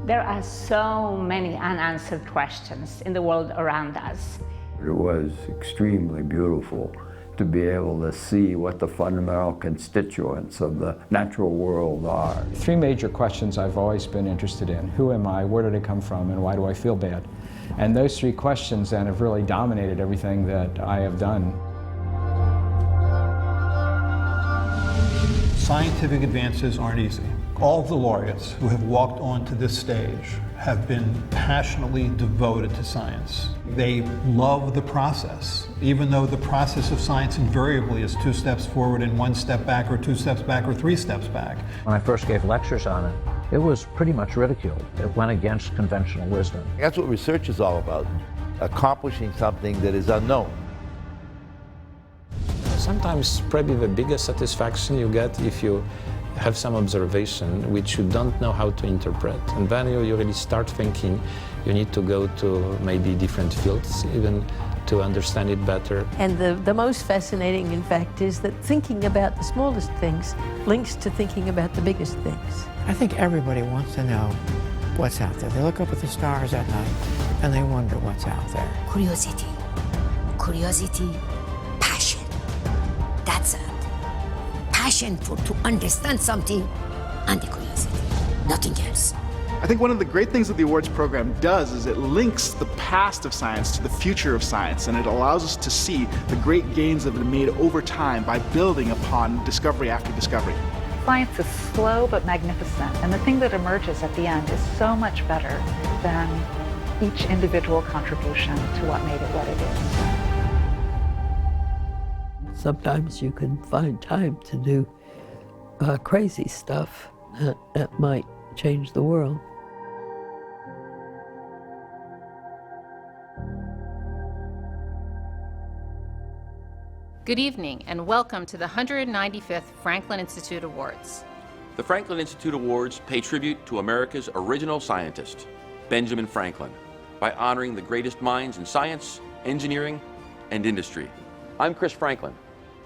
There are so many unanswered questions in the world around us. It was extremely beautiful to be able to see what the fundamental constituents of the natural world are. Three major questions I've always been interested in. Who am I, where did I come from, and why do I feel bad? And those three questions then have really dominated everything that I have done. Scientific advances aren't easy. All of the laureates who have walked onto this stage have been passionately devoted to science. They love the process, even though the process of science invariably is 2 steps forward and 1 step back, or 2 steps back, or 3 steps back. When I first gave lectures on it, it was pretty much ridiculed. It went against conventional wisdom. That's what research is all about, accomplishing something that is unknown. Sometimes probably the biggest satisfaction you get if you have some observation which you don't know how to interpret. And then you really start thinking you need to go to maybe different fields even to understand it better. And the most fascinating, in fact, is that thinking about the smallest things links to thinking about the biggest things. I think everybody wants to know what's out there. They look up at the stars at night and they wonder what's out there. Curiosity. Curiosity. Passion. That's it. Passion to understand something and the curiosity. Nothing else. I think one of the great things that the awards program does is it links the past of science to the future of science, and it allows us to see the great gains that have been made over time by building upon discovery after discovery. Science is slow but magnificent, and the thing that emerges at the end is so much better than each individual contribution to what made it what it is. Sometimes you can find time to do crazy stuff that might change the world. Good evening and welcome to the 195th Franklin Institute Awards. The Franklin Institute Awards pay tribute to America's original scientist, Benjamin Franklin, by honoring the greatest minds in science, engineering, and industry. I'm Chris Franklin,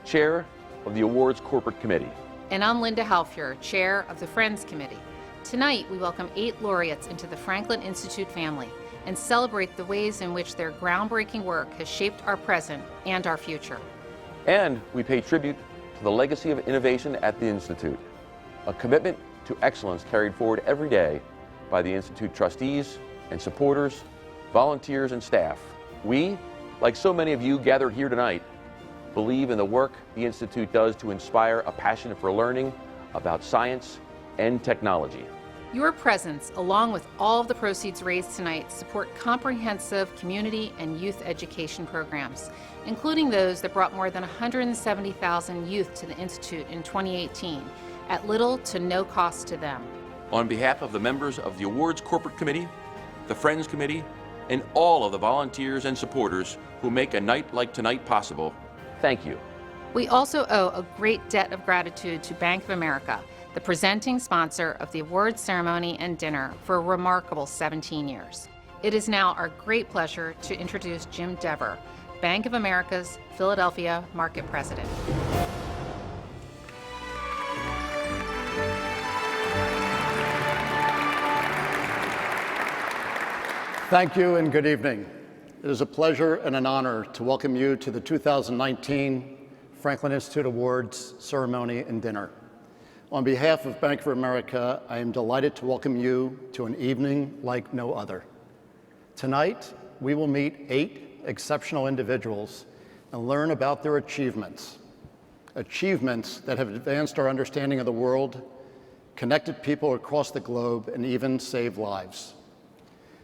Chair of the Awards Corporate Committee. And I'm Linda Halfier, Chair of the Friends Committee. Tonight, we welcome 8 laureates into the Franklin Institute family and celebrate the ways in which their groundbreaking work has shaped our present and our future. And we pay tribute to the legacy of innovation at the Institute, a commitment to excellence carried forward every day by the Institute trustees and supporters, volunteers and staff. We, like so many of you gathered here tonight, believe in the work the Institute does to inspire a passion for learning about science and technology. Your presence, along with all of the proceeds raised tonight, support comprehensive community and youth education programs, including those that brought more than 170,000 youth to the Institute in 2018, at little to no cost to them. On behalf of the members of the Awards Corporate Committee, the Friends Committee, and all of the volunteers and supporters who make a night like tonight possible, thank you. We also owe a great debt of gratitude to Bank of America, the presenting sponsor of the awards ceremony and dinner for a remarkable 17 years. It is now our great pleasure to introduce Jim Dever, Bank of America's Philadelphia Market President. Thank you and good evening. It is a pleasure and an honor to welcome you to the 2019 Franklin Institute Awards ceremony and dinner. On behalf of Bank of America, I am delighted to welcome you to an evening like no other. Tonight, we will meet 8 exceptional individuals and learn about their achievements that have advanced our understanding of the world, connected people across the globe, and even saved lives.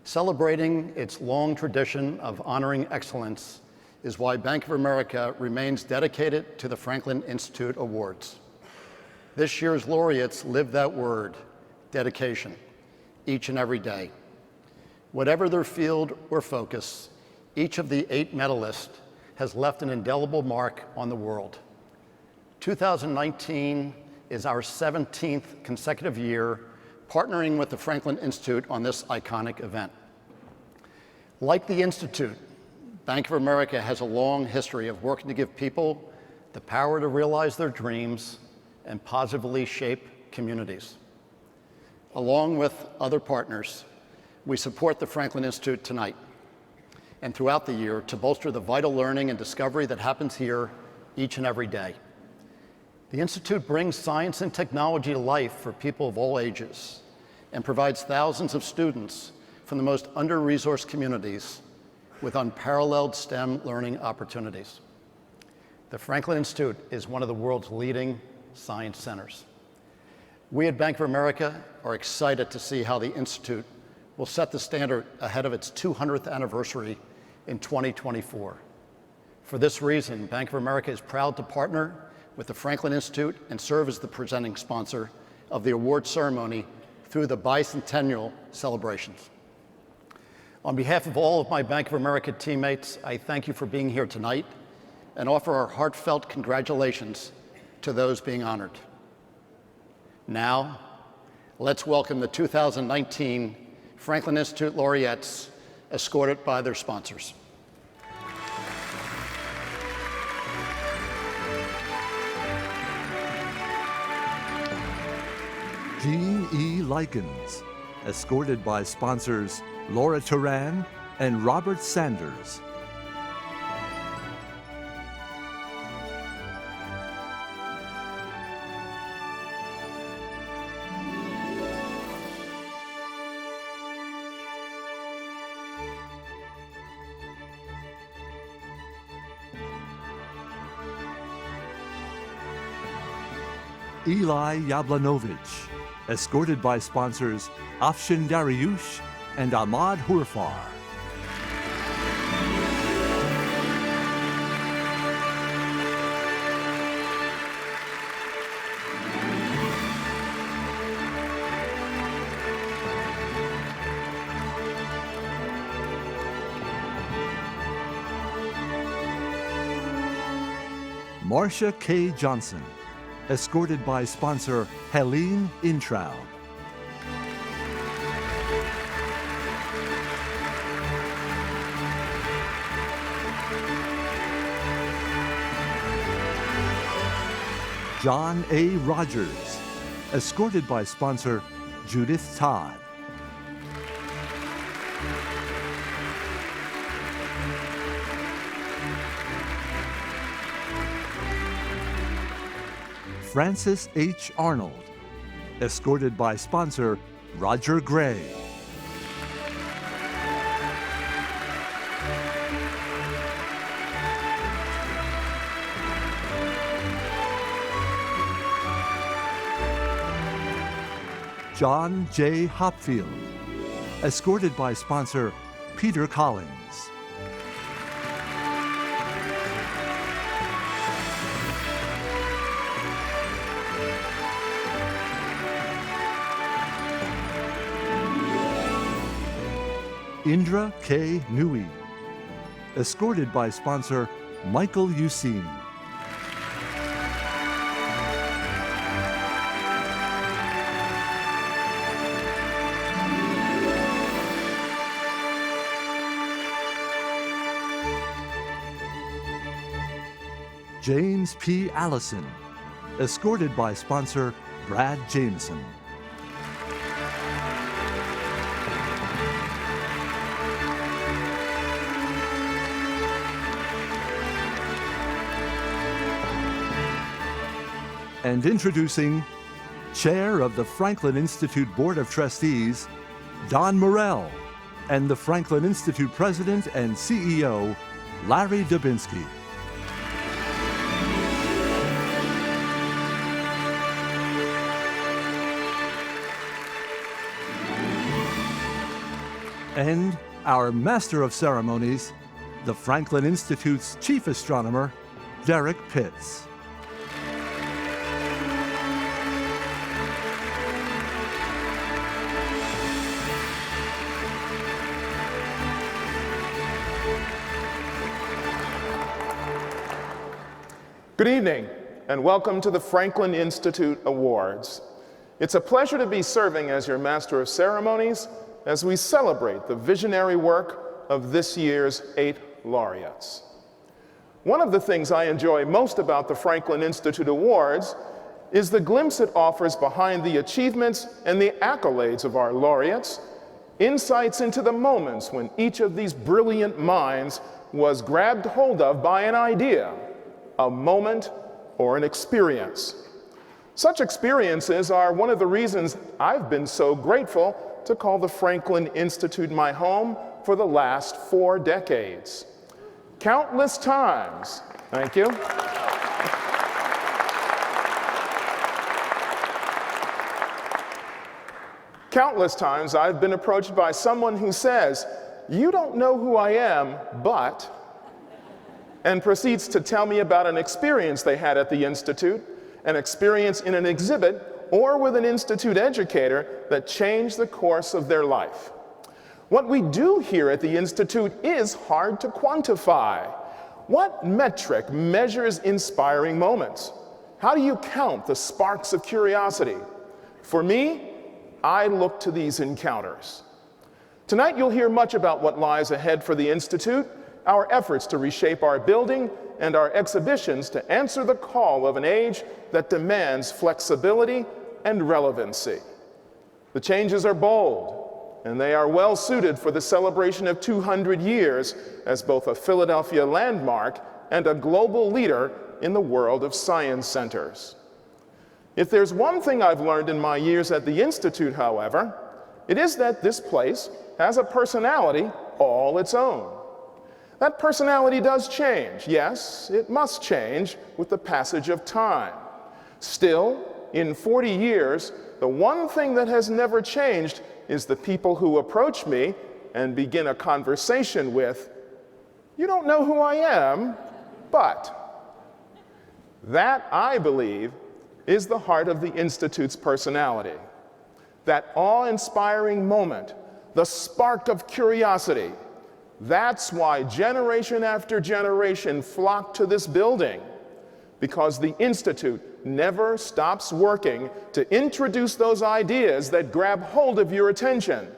Celebrating its long tradition of honoring excellence is why Bank of America remains dedicated to the Franklin Institute Awards. This year's laureates live that word, dedication, each and every day. Whatever their field or focus, each of the 8 medalists has left an indelible mark on the world. 2019 is our 17th consecutive year partnering with the Franklin Institute on this iconic event. Like the Institute, Bank of America has a long history of working to give people the power to realize their dreams and positively shape communities. along with other partners, we support the Franklin Institute tonight and throughout the year to bolster the vital learning and discovery that happens here each and every day. The Institute brings science and technology to life for people of all ages and provides thousands of students from the most under-resourced communities with unparalleled STEM learning opportunities. The Franklin Institute is one of the world's leading science centers. We at Bank of America are excited to see how the Institute will set the standard ahead of its 200th anniversary in 2024. For this reason, Bank of America is proud to partner with the Franklin Institute and serve as the presenting sponsor of the award ceremony through the bicentennial celebrations. On behalf of all of my Bank of America teammates, I thank you for being here tonight and offer our heartfelt congratulations to those being honored. Now, let's welcome the 2019 Franklin Institute laureates, escorted by their sponsors. Jean E. Likens, escorted by sponsors Laura Turan and Robert Sanders. Eli Yablanovich, escorted by sponsors Afshin Dariush and Ahmad Hurfar. Marcia K. Johnson, escorted by sponsor Helene Intraub. John A. Rogers, escorted by sponsor Judith Todd. Francis H. Arnold, escorted by sponsor Roger Gray. John J. Hopfield, escorted by sponsor Peter Collins. Indra K. Nui, escorted by sponsor Michael Usin. James P. Allison, escorted by sponsor Brad Jameson. And introducing Chair of the Franklin Institute Board of Trustees, Don Morell, and the Franklin Institute President and CEO, Larry Dubinsky. And our Master of Ceremonies, the Franklin Institute's Chief Astronomer, Derek Pitts. Good evening, and welcome to the Franklin Institute Awards. It's a pleasure to be serving as your Master of Ceremonies as we celebrate the visionary work of this year's 8 laureates. One of the things I enjoy most about the Franklin Institute Awards is the glimpse it offers behind the achievements and the accolades of our laureates, insights into the moments when each of these brilliant minds was grabbed hold of by an idea, a moment, or an experience. Such experiences are one of the reasons I've been so grateful to call the Franklin Institute my home for the last 4 decades. Countless times, thank you. Countless times I've been approached by someone who says, "You don't know who I am, but," and proceeds to tell me about an experience they had at the Institute, an experience in an exhibit or with an Institute educator that changed the course of their life. What we do here at the Institute is hard to quantify. What metric measures inspiring moments? How do you count the sparks of curiosity? For me, I look to these encounters. Tonight you'll hear much about what lies ahead for the Institute, our efforts to reshape our building, and our exhibitions to answer the call of an age that demands flexibility and relevancy. The changes are bold, and they are well suited for the celebration of 200 years as both a Philadelphia landmark and a global leader in the world of science centers. If there's one thing I've learned in my years at the Institute, however, it is that this place has a personality all its own. That personality does change. Yes, it must change with the passage of time. Still, in 40 years, the one thing that has never changed is the people who approach me and begin a conversation with, "You don't know who I am, but." That, I believe, is the heart of the Institute's personality. That awe-inspiring moment, the spark of curiosity. That's why generation after generation flock to this building, because the Institute never stops working to introduce those ideas that grab hold of your attention,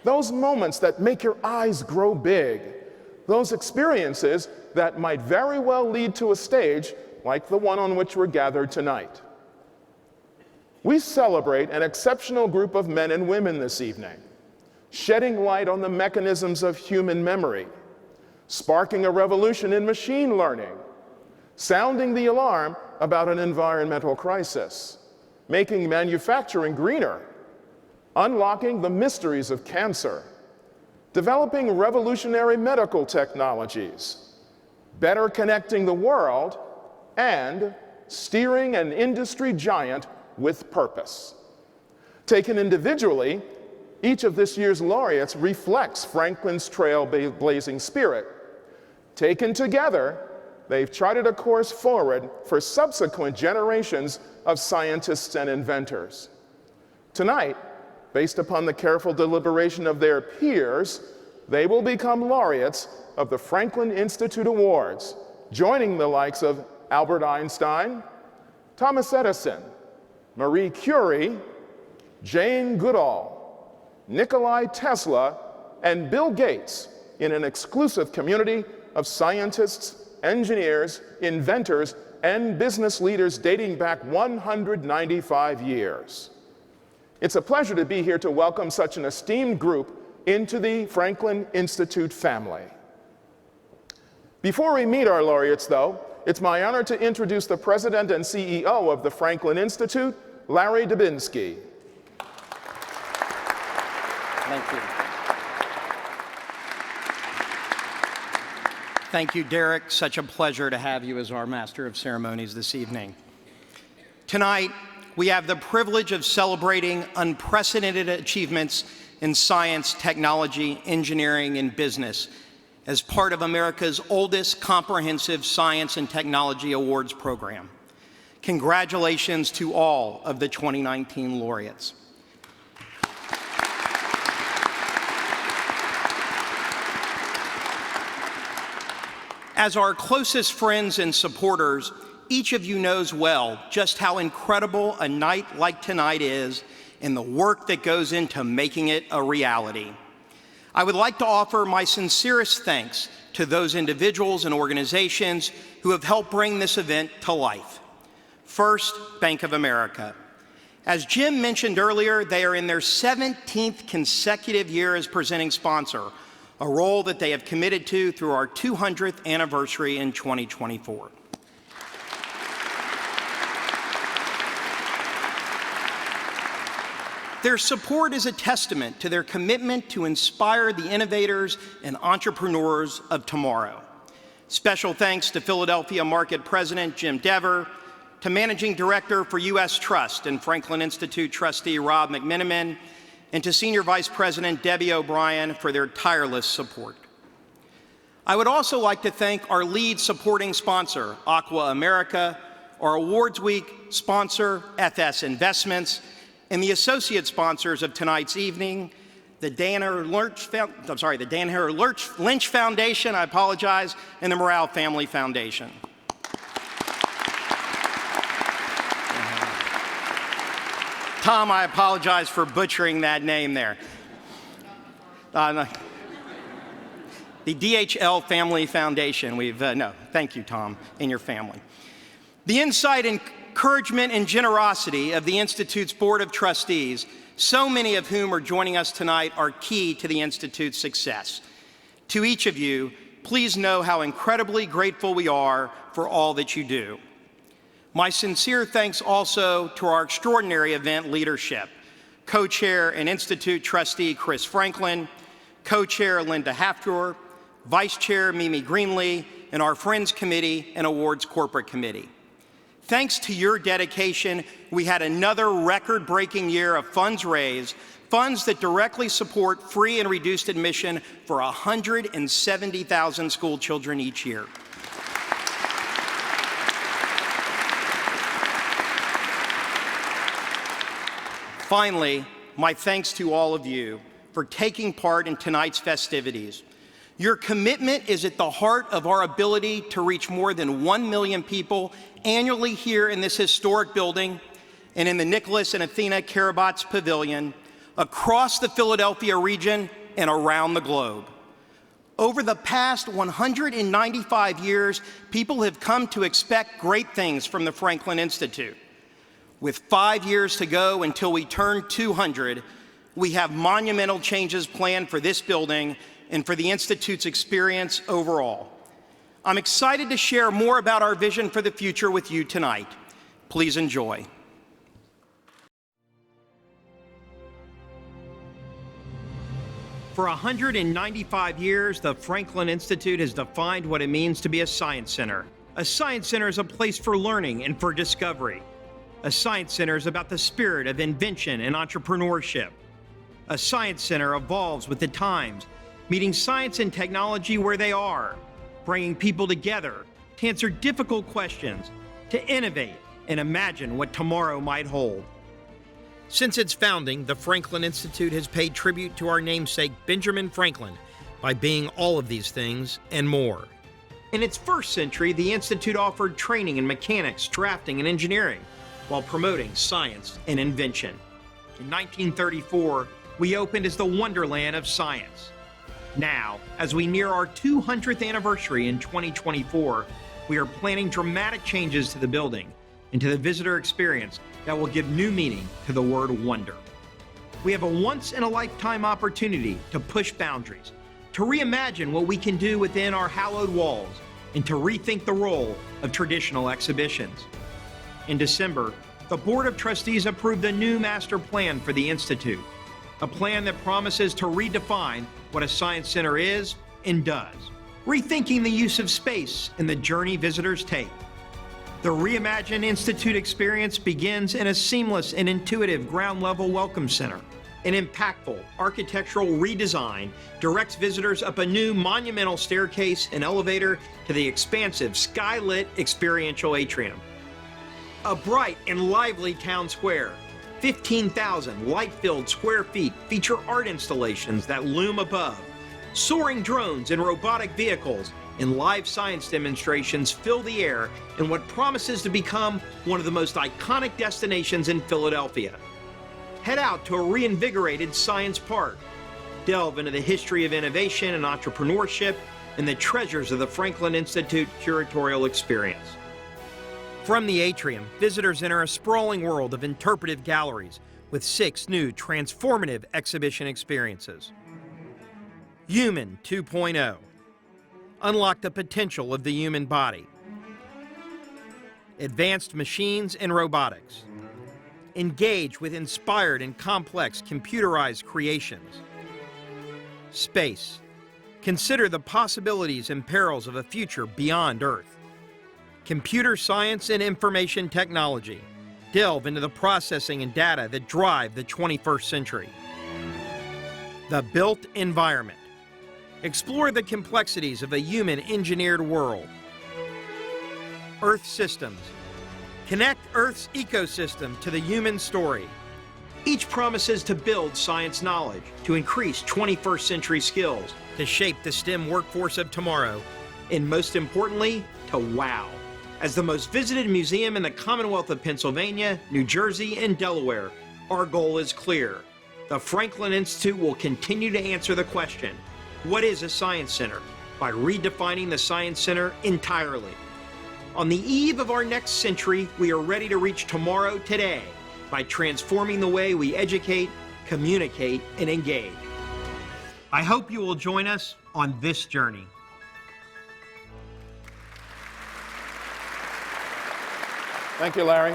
those moments that make your eyes grow big, those experiences that might very well lead to a stage like the one on which we're gathered tonight. We celebrate an exceptional group of men and women this evening, shedding light on the mechanisms of human memory, sparking a revolution in machine learning, sounding the alarm about an environmental crisis, making manufacturing greener, unlocking the mysteries of cancer, developing revolutionary medical technologies, better connecting the world, and steering an industry giant with purpose. Taken individually, each of this year's laureates reflects Franklin's trailblazing spirit. Taken together, they've charted a course forward for subsequent generations of scientists and inventors. Tonight, based upon the careful deliberation of their peers, they will become laureates of the Franklin Institute Awards, joining the likes of Albert Einstein, Thomas Edison, Marie Curie, Jane Goodall, Nikola Tesla, and Bill Gates in an exclusive community of scientists, engineers, inventors, and business leaders dating back 195 years. It's a pleasure to be here to welcome such an esteemed group into the Franklin Institute family. Before we meet our laureates, though, it's my honor to introduce the president and CEO of the Franklin Institute, Larry Dubinsky. Thank you. Thank you, Derek. Such a pleasure to have you as our Master of Ceremonies this evening. Tonight, we have the privilege of celebrating unprecedented achievements in science, technology, engineering, and business as part of America's oldest comprehensive science and technology awards program. Congratulations to all of the 2019 laureates. As our closest friends and supporters, each of you knows well just how incredible a night like tonight is and the work that goes into making it a reality. I would like to offer my sincerest thanks to those individuals and organizations who have helped bring this event to life. First, Bank of America. As Jim mentioned earlier, they are in their 17th consecutive year as presenting sponsor, a role that they have committed to through our 200th anniversary in 2024. Their support is a testament to their commitment to inspire the innovators and entrepreneurs of tomorrow. Special thanks to Philadelphia Market President Jim Dever, to Managing Director for U.S. Trust and Franklin Institute Trustee Rob McMiniman, and to Senior Vice President Debbie O'Brien for their tireless support. I would also like to thank our lead supporting sponsor, Aqua America, our Awards Week sponsor, FS Investments, and the associate sponsors of tonight's evening, the Dan Hare Lynch Foundation, I apologize, and the Morale Family Foundation. Tom, I apologize for butchering that name there. The DHL Family Foundation, no, thank you, Tom, and your family. The insight, encouragement, and generosity of the Institute's Board of Trustees, so many of whom are joining us tonight, are key to the Institute's success. To each of you, please know how incredibly grateful we are for all that you do. My sincere thanks also to our extraordinary event leadership, Co-Chair and Institute Trustee Chris Franklin, Co-Chair Linda Haftor, Vice Chair Mimi Greenlee, and our Friends Committee and Awards Corporate Committee. Thanks to your dedication, we had another record-breaking year of funds raised, funds that directly support free and reduced admission for 170,000 school children each year. Finally, my thanks to all of you for taking part in tonight's festivities. Your commitment is at the heart of our ability to reach more than 1 million people annually here in this historic building and in the Nicholas and Athena Karabatz Pavilion, across the Philadelphia region and around the globe. Over the past 195 years, people have come to expect great things from the Franklin Institute. With 5 years to go until we turn 200, we have monumental changes planned for this building and for the Institute's experience overall. I'm excited to share more about our vision for the future with you tonight. Please enjoy. For 195 years, the Franklin Institute has defined what it means to be a science center. A science center is a place for learning and for discovery. A science center is about the spirit of invention and entrepreneurship. A science center evolves with the times, meeting science and technology where they are, bringing people together to answer difficult questions, to innovate and imagine what tomorrow might hold. Since its founding, the Franklin Institute has paid tribute to our namesake, Benjamin Franklin, by being all of these things and more. In its first century, the Institute offered training in mechanics, drafting, and engineering, while promoting science and invention. In 1934, we opened as the Wonderland of Science. Now, as we near our 200th anniversary in 2024, we are planning dramatic changes to the building and to the visitor experience that will give new meaning to the word wonder. We have a once-in-a-lifetime opportunity to push boundaries, to reimagine what we can do within our hallowed walls, and to rethink the role of traditional exhibitions. In December, the Board of Trustees approved a new master plan for the Institute, a plan that promises to redefine what a science center is and does, rethinking the use of space and the journey visitors take. The reimagined Institute experience begins in a seamless and intuitive ground-level welcome center. An impactful architectural redesign directs visitors up a new monumental staircase and elevator to the expansive sky-lit experiential atrium. A bright and lively town square, 15,000 light-filled square feet feature art installations that loom above. Soaring drones and robotic vehicles and live science demonstrations fill the air in what promises to become one of the most iconic destinations in Philadelphia. Head out to a reinvigorated science park. Delve into the history of innovation and entrepreneurship and the treasures of the Franklin Institute curatorial experience. From the atrium, visitors enter a sprawling world of interpretive galleries with 6 new transformative exhibition experiences. Human 2.0. Unlock the potential of the human body. Advanced machines and robotics. Engage with inspired and complex computerized creations. Space. Consider the possibilities and perils of a future beyond Earth. Computer science and information technology. Delve into the processing and data that drive the 21st century. The built environment. Explore the complexities of a human-engineered world. Earth systems. Connect Earth's ecosystem to the human story. Each promises to build science knowledge, to increase 21st century skills, to shape the STEM workforce of tomorrow, and most importantly, to wow. As the most visited museum in the Commonwealth of Pennsylvania, New Jersey, and Delaware, our goal is clear. The Franklin Institute will continue to answer the question, what is a science center? By redefining the science center entirely. On the eve of our next century, we are ready to reach tomorrow today by transforming the way we educate, communicate, and engage. I hope you will join us on this journey. Thank you, Larry.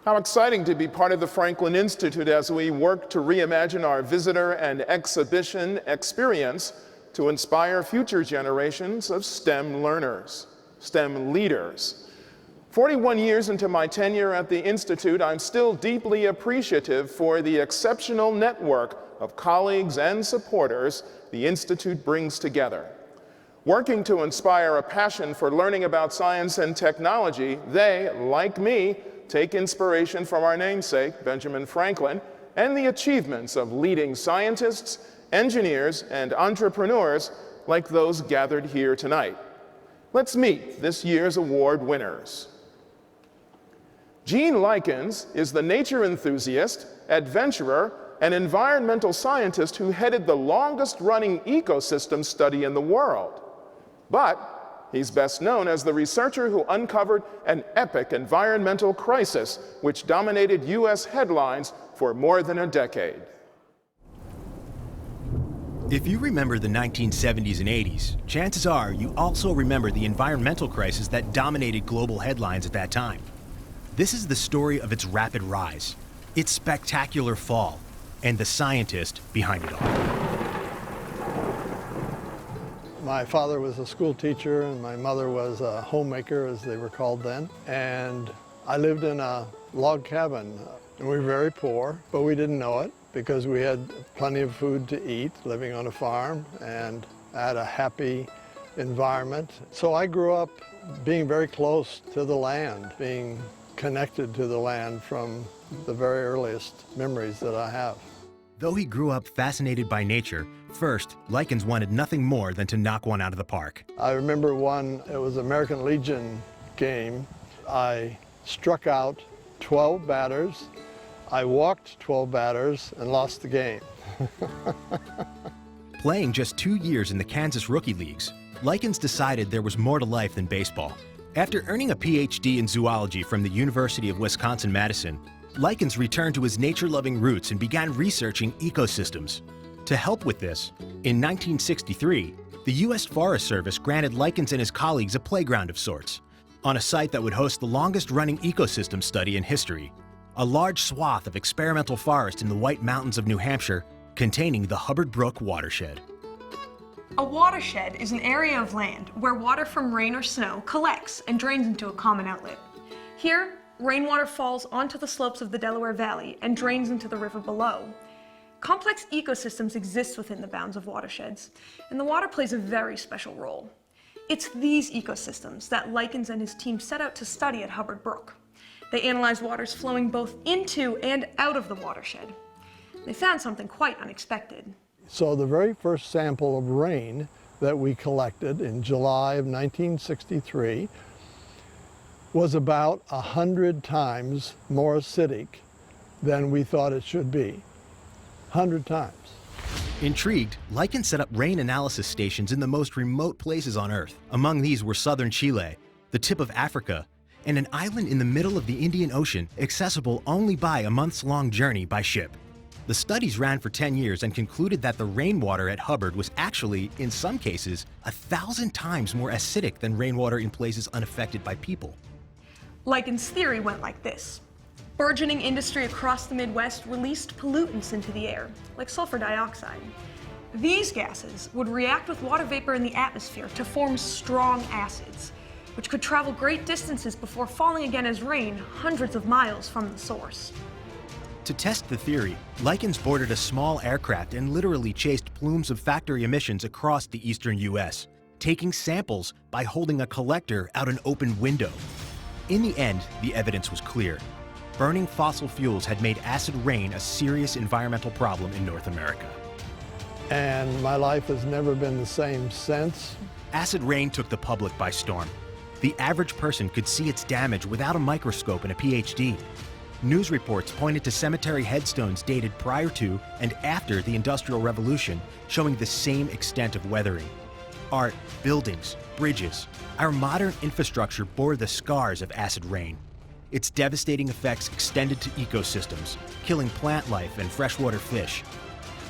How exciting to be part of the Franklin Institute as we work to reimagine our visitor and exhibition experience to inspire future generations of STEM learners, STEM leaders. 41 years into my tenure at the Institute, I'm still deeply appreciative for the exceptional network of colleagues and supporters the Institute brings together. Working to inspire a passion for learning about science and technology, they, like me, take inspiration from our namesake, Benjamin Franklin, and the achievements of leading scientists, engineers, and entrepreneurs like those gathered here tonight. Let's meet this year's award winners. Gene Likens is the nature enthusiast, adventurer, and environmental scientist who headed the longest-running ecosystem study in the world. But he's best known as the researcher who uncovered an epic environmental crisis which dominated U.S. headlines for more than a decade. If you remember the 1970s and 80s, chances are you also remember the environmental crisis that dominated global headlines at that time. This is the story of its rapid rise, its spectacular fall, and the scientist behind it all. My father was a school teacher and my mother was a homemaker, as they were called then. And I lived in a log cabin. And we were very poor, but we didn't know it because we had plenty of food to eat, living on a farm and had a happy environment. So I grew up being very close to the land, being connected to the land from the very earliest memories that I have. Though he grew up fascinated by nature, first, Likens wanted nothing more than to knock one out of the park. I remember it was American Legion game. I struck out 12 batters. I walked 12 batters and lost the game. Playing just 2 years in the Kansas Rookie Leagues, Likens decided there was more to life than baseball. After earning a PhD in zoology from the University of Wisconsin-Madison, Likens returned to his nature-loving roots and began researching ecosystems. To help with this, in 1963, the U.S. Forest Service granted Likens and his colleagues a playground of sorts, on a site that would host the longest-running ecosystem study in history, a large swath of experimental forest in the White Mountains of New Hampshire containing the Hubbard Brook watershed. A watershed is an area of land where water from rain or snow collects and drains into a common outlet. Here, rainwater falls onto the slopes of the Delaware Valley and drains into the river below. Complex ecosystems exist within the bounds of watersheds, and the water plays a very special role. It's these ecosystems that Likens and his team set out to study at Hubbard Brook. They analyzed waters flowing both into and out of the watershed. They found something quite unexpected. So the very first sample of rain that we collected in July of 1963 was about 100 times more acidic than we thought it should be. 100 times. Intrigued, Likens set up rain analysis stations in the most remote places on Earth. Among these were southern Chile, the tip of Africa, and an island in the middle of the Indian Ocean accessible only by a months-long journey by ship. The studies ran for 10 years and concluded that the rainwater at Hubbard was actually, in some cases, 1,000 times more acidic than rainwater in places unaffected by people. Likens' theory went like this. Burgeoning industry across the Midwest released pollutants into the air, like sulfur dioxide. These gases would react with water vapor in the atmosphere to form strong acids, which could travel great distances before falling again as rain hundreds of miles from the source. To test the theory, Likens boarded a small aircraft and literally chased plumes of factory emissions across the eastern U.S., taking samples by holding a collector out an open window. In the end, the evidence was clear. Burning fossil fuels had made acid rain a serious environmental problem in North America. And my life has never been the same since. Acid rain took the public by storm. The average person could see its damage without a microscope and a PhD. News reports pointed to cemetery headstones dated prior to and after the Industrial Revolution, showing the same extent of weathering. Art, buildings, bridges, our modern infrastructure bore the scars of acid rain. Its devastating effects extended to ecosystems, killing plant life and freshwater fish.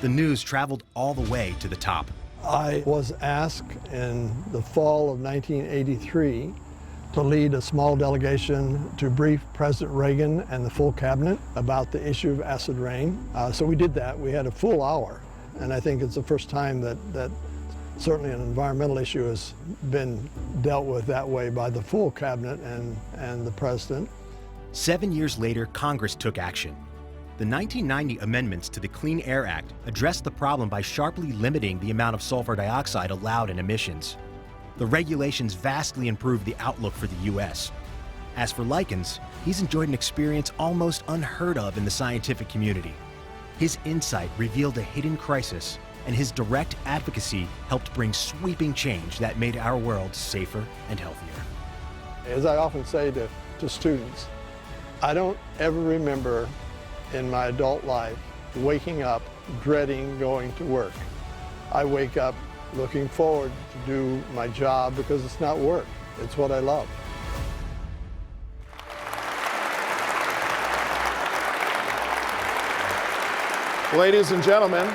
The news traveled all the way to the top. I was asked in the fall of 1983 to lead a small delegation to brief President Reagan and the full cabinet about the issue of acid rain. So we did that. We had a full hour, and I think it's the first time that certainly an environmental issue has been dealt with that way by the full cabinet and the president. 7 years later, Congress took action. The 1990 amendments to the Clean Air Act addressed the problem by sharply limiting the amount of sulfur dioxide allowed in emissions. The regulations vastly improved the outlook for the U.S. As for Likens, he's enjoyed an experience almost unheard of in the scientific community. His insight revealed a hidden crisis, and his direct advocacy helped bring sweeping change that made our world safer and healthier. As I often say to students, I don't ever remember in my adult life waking up dreading going to work. I wake up looking forward to do my job because it's not work, it's what I love. Ladies and gentlemen,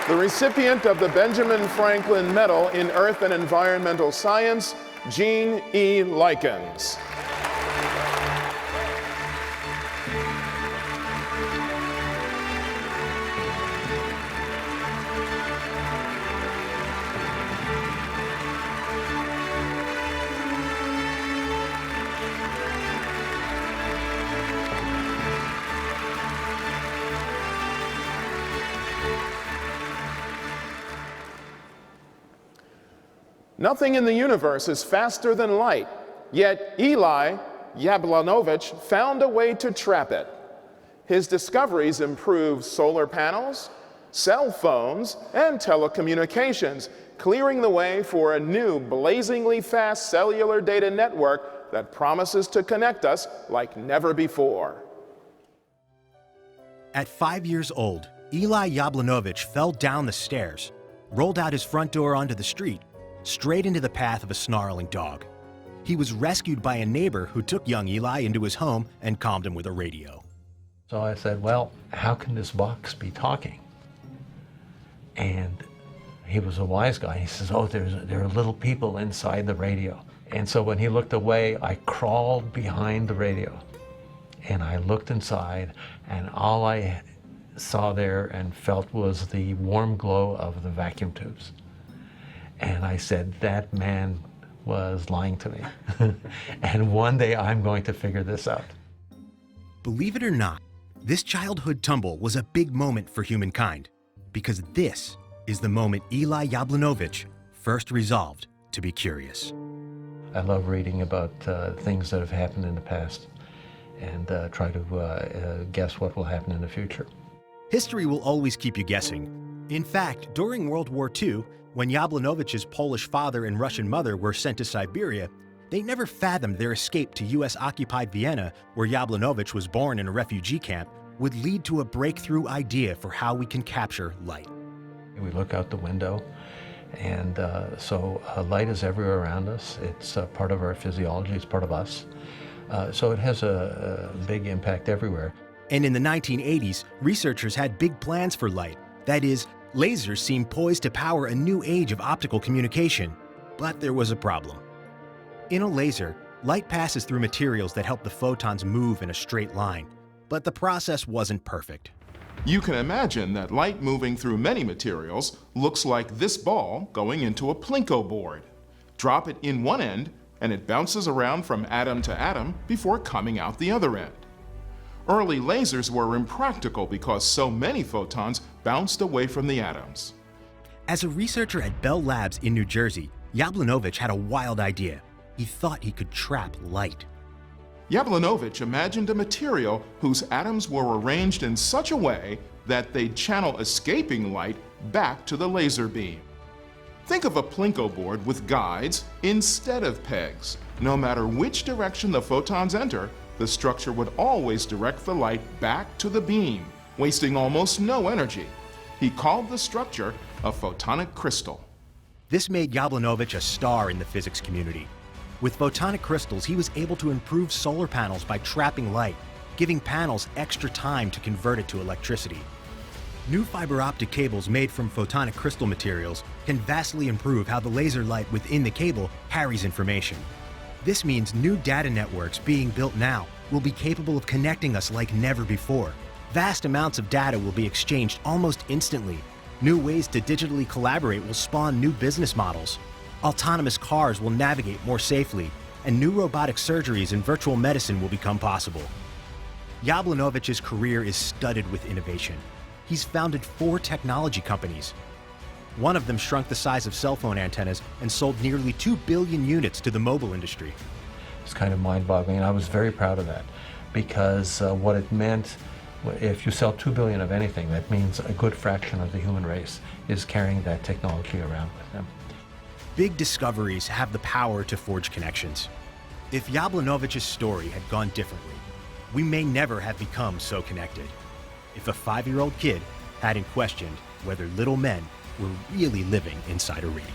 the recipient of the Benjamin Franklin Medal in Earth and Environmental Science, Gene E. Likens. Nothing in the universe is faster than light, yet Eli Yablonovich found a way to trap it. His discoveries improved solar panels, cell phones, and telecommunications, clearing the way for a new blazingly fast cellular data network that promises to connect us like never before. At 5 years old, Eli Yablonovich fell down the stairs, rolled out his front door onto the street, straight into the path of a snarling dog. He was rescued by a neighbor who took young Eli into his home and calmed him with a radio. So I said, well, how can this box be talking? And he was a wise guy. He says, oh, there are little people inside the radio. And so when he looked away, I crawled behind the radio and I looked inside, and all I saw there and felt was the warm glow of the vacuum tubes. And I said, that man was lying to me. And one day I'm going to figure this out. Believe it or not, this childhood tumble was a big moment for humankind, because this is the moment Eli Yablonovich first resolved to be curious. I love reading about things that have happened in the past and try to guess what will happen in the future. History will always keep you guessing. In fact, during World War II, when Yablanovich's Polish father and Russian mother were sent to Siberia, they never fathomed their escape to US-occupied Vienna, where Yablonovich was born in a refugee camp, would lead to a breakthrough idea for how we can capture light. We look out the window, and so light is everywhere around us. It's part of our physiology, it's part of us. So it has a big impact everywhere. And in the 1980s, researchers had big plans for light. That is, lasers seemed poised to power a new age of optical communication. But there was a problem. In a laser, light passes through materials that help the photons move in a straight line. But the process wasn't perfect. You can imagine that light moving through many materials looks like this ball going into a Plinko board. Drop it in one end, and it bounces around from atom to atom before coming out the other end. Early lasers were impractical because so many photons bounced away from the atoms. As a researcher at Bell Labs in New Jersey, Jablonovich had a wild idea. He thought he could trap light. Jablonovich imagined a material whose atoms were arranged in such a way that they'd channel escaping light back to the laser beam. Think of a Plinko board with guides instead of pegs. No matter which direction the photons enter, the structure would always direct the light back to the beam, wasting almost no energy. He called the structure a photonic crystal. This made Jablonovich a star in the physics community. With photonic crystals, he was able to improve solar panels by trapping light, giving panels extra time to convert it to electricity. New fiber optic cables made from photonic crystal materials can vastly improve how the laser light within the cable carries information. This means new data networks being built now will be capable of connecting us like never before. Vast amounts of data will be exchanged almost instantly. New ways to digitally collaborate will spawn new business models. Autonomous cars will navigate more safely, and new robotic surgeries and virtual medicine will become possible. Jablonovich's career is studded with innovation. He's founded 4 technology companies. One of them shrunk the size of cell phone antennas and sold nearly 2 billion units to the mobile industry. It's kind of mind-boggling, and I was very proud of that, because what it meant, if you sell 2 billion of anything, that means a good fraction of the human race is carrying that technology around with them. Big discoveries have the power to forge connections. If Jablonovich's story had gone differently, we may never have become so connected. If a 5-year-old kid hadn't questioned whether little men were really living inside a radio.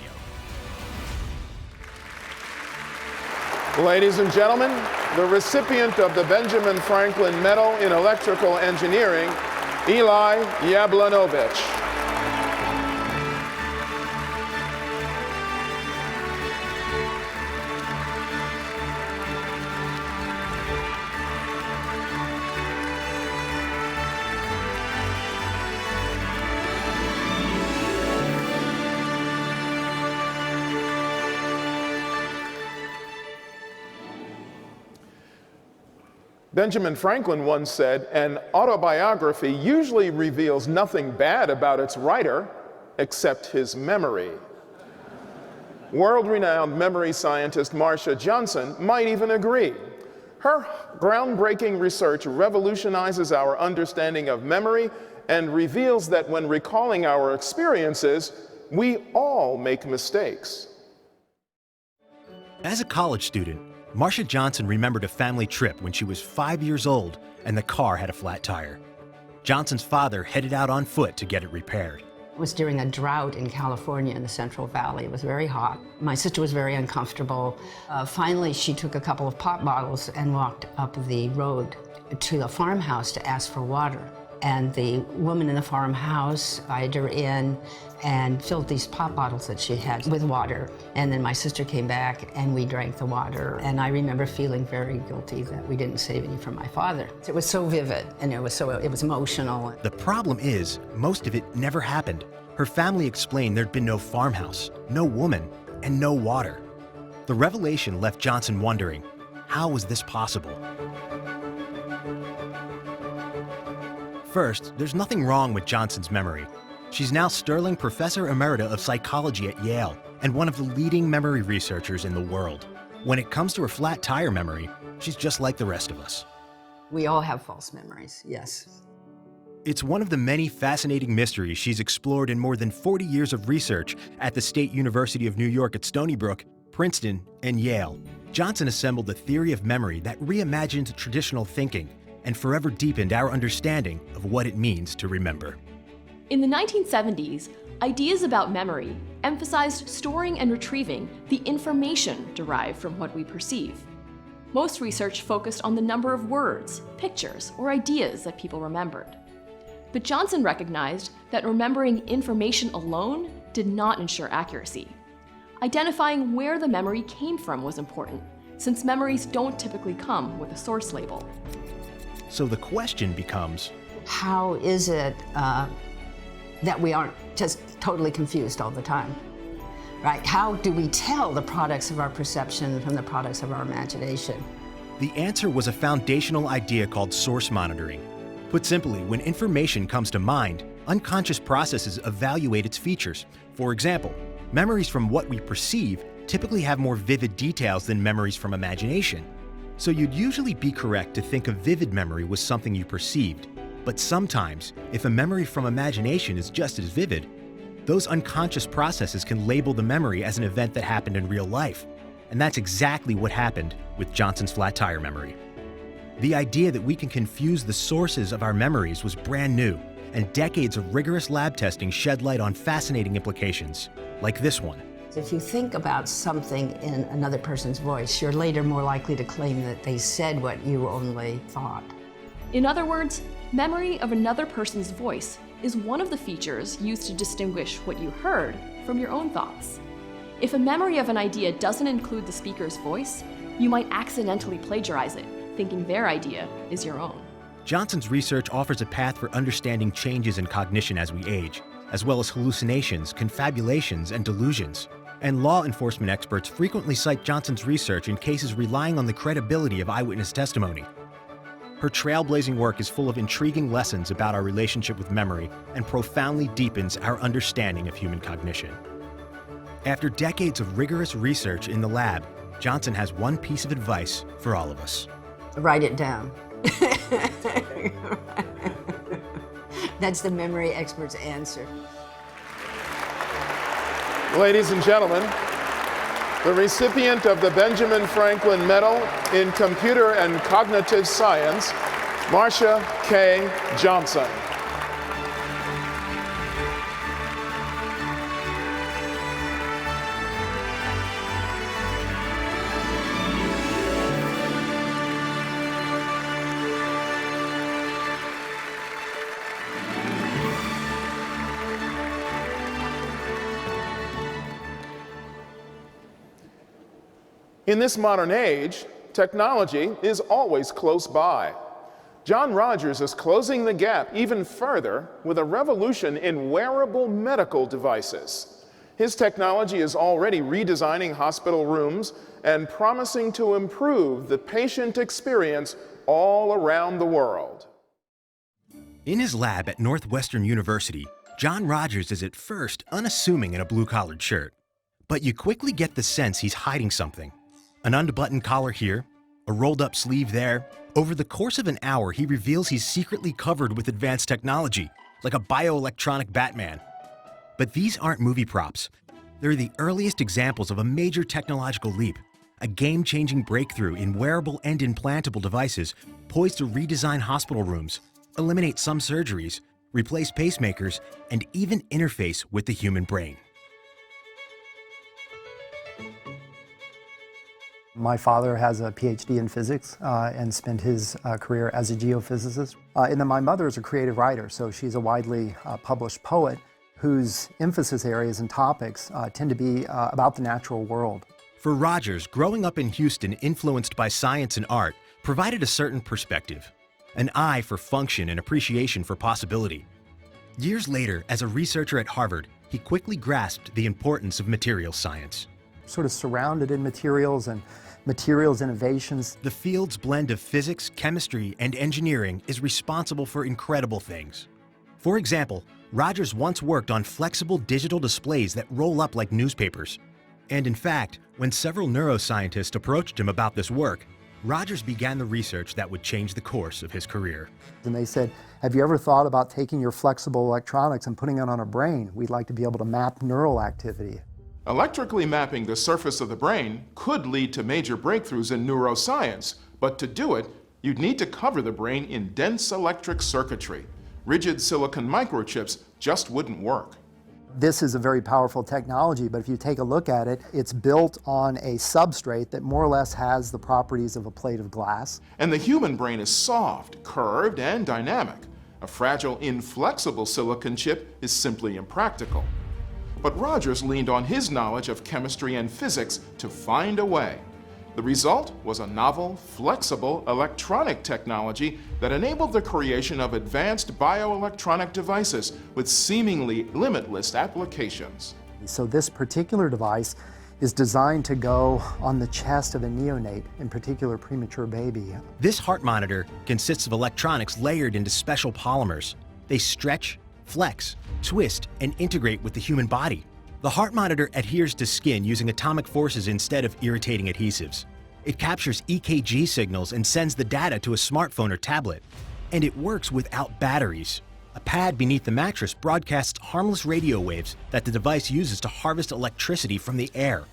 Ladies and gentlemen, the recipient of the Benjamin Franklin Medal in Electrical Engineering, Eli Jablonovich. Benjamin Franklin once said, "An autobiography usually reveals nothing bad about its writer, except his memory." World-renowned memory scientist Marcia Johnson might even agree. Her groundbreaking research revolutionizes our understanding of memory and reveals that when recalling our experiences, we all make mistakes. As a college student, Marcia Johnson remembered a family trip when she was 5 years old and the car had a flat tire. Johnson's father headed out on foot to get it repaired. It was during a drought in California in the Central Valley. It was very hot. My sister was very uncomfortable. Finally, she took a couple of pop bottles and walked up the road to the farmhouse to ask for water. And the woman in the farmhouse invited her in and filled these pop bottles that she had with water. And then my sister came back and we drank the water. And I remember feeling very guilty that we didn't save any for my father. It was so vivid and it was emotional. The problem is, most of it never happened. Her family explained there'd been no farmhouse, no woman, and no water. The revelation left Johnson wondering, how was this possible? First, there's nothing wrong with Johnson's memory. She's now Sterling Professor Emerita of Psychology at Yale and one of the leading memory researchers in the world. When it comes to her flat tire memory, she's just like the rest of us. We all have false memories, yes. It's one of the many fascinating mysteries she's explored in more than 40 years of research at the State University of New York at Stony Brook, Princeton, and Yale. Johnson assembled a theory of memory that reimagined traditional thinking and forever deepened our understanding of what it means to remember. In the 1970s, Ideas about memory emphasized storing and retrieving the information derived from what we perceive. Most research focused on the number of words, pictures, or ideas that people remembered. But Johnson recognized that remembering information alone did not ensure accuracy. Identifying where the memory came from was important, since memories don't typically come with a source label. So the question becomes, how is it that we aren't just totally confused all the time? Right? How do we tell the products of our perception from the products of our imagination? The answer was a foundational idea called source monitoring. Put simply, when information comes to mind, unconscious processes evaluate its features. For example, memories from what we perceive typically have more vivid details than memories from imagination. So you'd usually be correct to think a vivid memory was something you perceived. But sometimes, if a memory from imagination is just as vivid, those unconscious processes can label the memory as an event that happened in real life. And that's exactly what happened with Johnson's flat tire memory. The idea that we can confuse the sources of our memories was brand new, and decades of rigorous lab testing shed light on fascinating implications, like this one. If you think about something in another person's voice, you're later more likely to claim that they said what you only thought. In other words, memory of another person's voice is one of the features used to distinguish what you heard from your own thoughts. If a memory of an idea doesn't include the speaker's voice, you might accidentally plagiarize it, thinking their idea is your own. Johnson's research offers a path for understanding changes in cognition as we age, as well as hallucinations, confabulations, and delusions. And law enforcement experts frequently cite Johnson's research in cases relying on the credibility of eyewitness testimony. Her trailblazing work is full of intriguing lessons about our relationship with memory and profoundly deepens our understanding of human cognition. After decades of rigorous research in the lab, Johnson has one piece of advice for all of us. Write it down. That's the memory expert's answer. Ladies and gentlemen, the recipient of the Benjamin Franklin Medal in Computer and Cognitive Science, Marcia K. Johnson. In this modern age, technology is always close by. John Rogers is closing the gap even further with a revolution in wearable medical devices. His technology is already redesigning hospital rooms and promising to improve the patient experience all around the world. In his lab at Northwestern University, John Rogers is at first unassuming in a blue-collared shirt. But you quickly get the sense he's hiding something. An unbuttoned collar here, a rolled-up sleeve there. Over the course of an hour, he reveals he's secretly covered with advanced technology, like a bioelectronic Batman. But these aren't movie props. They're the earliest examples of a major technological leap, a game-changing breakthrough in wearable and implantable devices poised to redesign hospital rooms, eliminate some surgeries, replace pacemakers, and even interface with the human brain. My father has a PhD in physics and spent his career as a geophysicist. And then my mother is a creative writer, so she's a widely published poet whose emphasis areas and topics tend to be about the natural world. For Rogers, growing up in Houston influenced by science and art provided a certain perspective, an eye for function and appreciation for possibility. Years later, as a researcher at Harvard, he quickly grasped the importance of materials science. Sort of surrounded in materials and materials innovations. The field's blend of physics, chemistry, and engineering is responsible for incredible things. For example, Rogers once worked on flexible digital displays that roll up like newspapers. And in fact, when several neuroscientists approached him about this work, Rogers began the research that would change the course of his career. And they said, have you ever thought about taking your flexible electronics and putting it on a brain? We'd like to be able to map neural activity. Electrically mapping the surface of the brain could lead to major breakthroughs in neuroscience, but to do it, you'd need to cover the brain in dense electric circuitry. Rigid silicon microchips just wouldn't work. This is a very powerful technology, but if you take a look at it, it's built on a substrate that more or less has the properties of a plate of glass. And the human brain is soft, curved, and dynamic. A fragile, inflexible silicon chip is simply impractical. But Rogers leaned on his knowledge of chemistry and physics to find a way. The result was a novel, flexible electronic technology that enabled the creation of advanced bioelectronic devices with seemingly limitless applications. So this particular device is designed to go on the chest of a neonate, in particular premature baby. This heart monitor consists of electronics layered into special polymers. They stretch, flex, twist, and integrate with the human body. The heart monitor adheres to skin using atomic forces instead of irritating adhesives. It captures EKG signals and sends the data to a smartphone or tablet. And it works without batteries. A pad beneath the mattress broadcasts harmless radio waves that the device uses to harvest electricity from the air.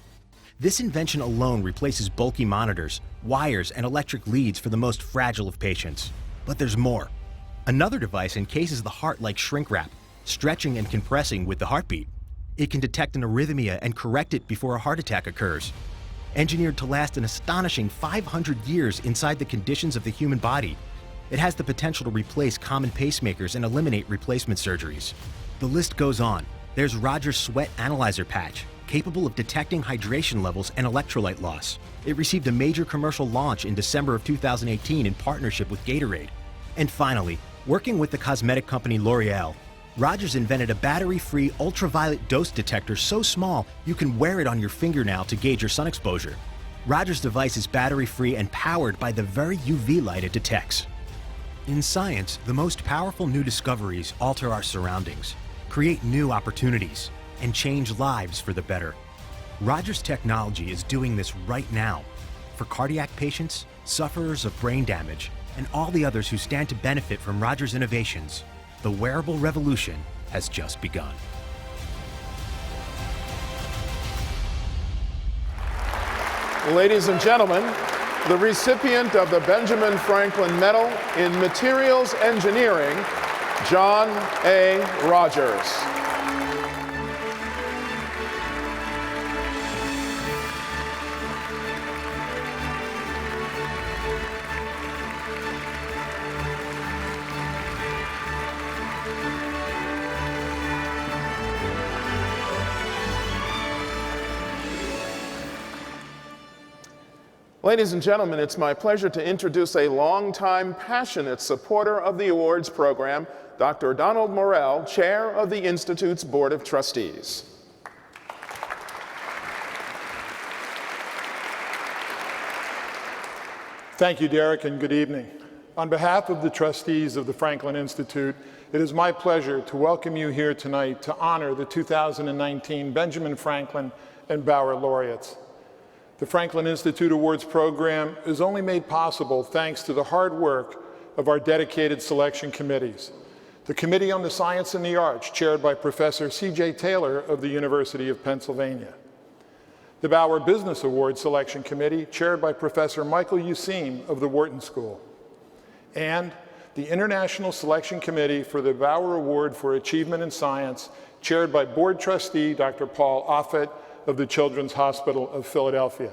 This invention alone replaces bulky monitors, wires, and electric leads for the most fragile of patients. But there's more. Another device encases the heart like shrink wrap, stretching and compressing with the heartbeat. It can detect an arrhythmia and correct it before a heart attack occurs. Engineered to last an astonishing 500 years inside the conditions of the human body, it has the potential to replace common pacemakers and eliminate replacement surgeries. The list goes on. There's Rogers' Sweat Analyzer Patch, capable of detecting hydration levels and electrolyte loss. It received a major commercial launch in December of 2018 in partnership with Gatorade. And finally, working with the cosmetic company L'Oreal, Rogers invented a battery-free ultraviolet dose detector so small you can wear it on your finger now to gauge your sun exposure. Rogers' device is battery-free and powered by the very UV light it detects. In science, the most powerful new discoveries alter our surroundings, create new opportunities, and change lives for the better. Rogers technology is doing this right now for cardiac patients, sufferers of brain damage, and all the others who stand to benefit from Rogers' innovations. The wearable revolution has just begun. Ladies and gentlemen, the recipient of the Benjamin Franklin Medal in Materials Engineering, John A. Rogers. Ladies and gentlemen, it's my pleasure to introduce a longtime passionate supporter of the awards program, Dr. Donald Morell, Chair of the Institute's Board of Trustees. Thank you, Derek, and good evening. On behalf of the trustees of the Franklin Institute, it is my pleasure to welcome you here tonight to honor the 2019 Benjamin Franklin and Bauer laureates. The Franklin Institute Awards program is only made possible thanks to the hard work of our dedicated selection committees. The Committee on the Science and the Arts, chaired by Professor C.J. Taylor of the University of Pennsylvania. The Bauer Business Awards Selection Committee, chaired by Professor Michael Useem of the Wharton School. And the International Selection Committee for the Bauer Award for Achievement in Science, chaired by Board Trustee Dr. Paul Offit of the Children's Hospital of Philadelphia.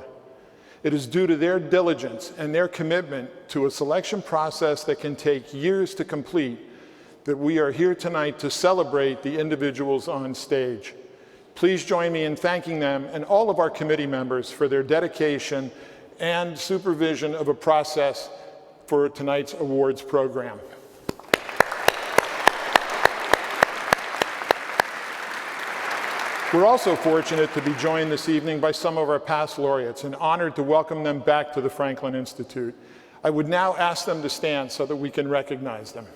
It is due to their diligence and their commitment to a selection process that can take years to complete that we are here tonight to celebrate the individuals on stage. Please join me in thanking them and all of our committee members for their dedication and supervision of a process for tonight's awards program. We're also fortunate to be joined this evening by some of our past laureates and honored to welcome them back to the Franklin Institute. I would now ask them to stand so that we can recognize them.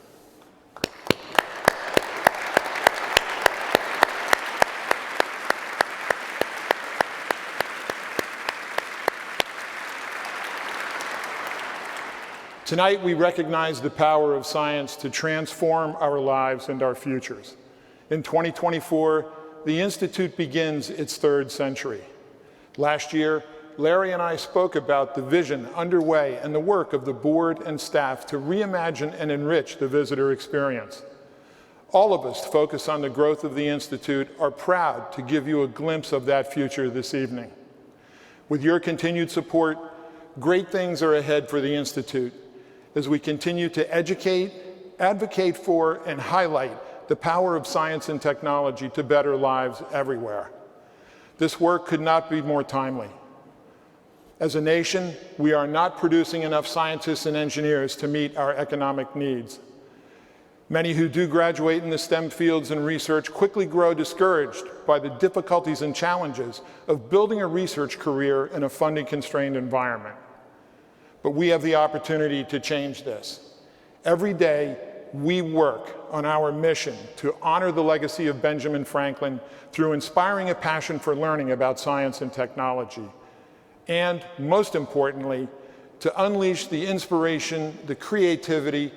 Tonight, we recognize the power of science to transform our lives and our futures. In 2024, the Institute begins its third century. Last year, Larry and I spoke about the vision underway and the work of the board and staff to reimagine and enrich the visitor experience. All of us focused on the growth of the Institute are proud to give you a glimpse of that future this evening. With your continued support, great things are ahead for the Institute as we continue to educate, advocate for, and highlight the power of science and technology to better lives everywhere. This work could not be more timely. As a nation, we are not producing enough scientists and engineers to meet our economic needs. Many who do graduate in the STEM fields and research quickly grow discouraged by the difficulties and challenges of building a research career in a funding-constrained environment. But we have the opportunity to change this. Every day, we work on our mission to honor the legacy of Benjamin Franklin through inspiring a passion for learning about science and technology. And most importantly, to unleash the inspiration, the creativity,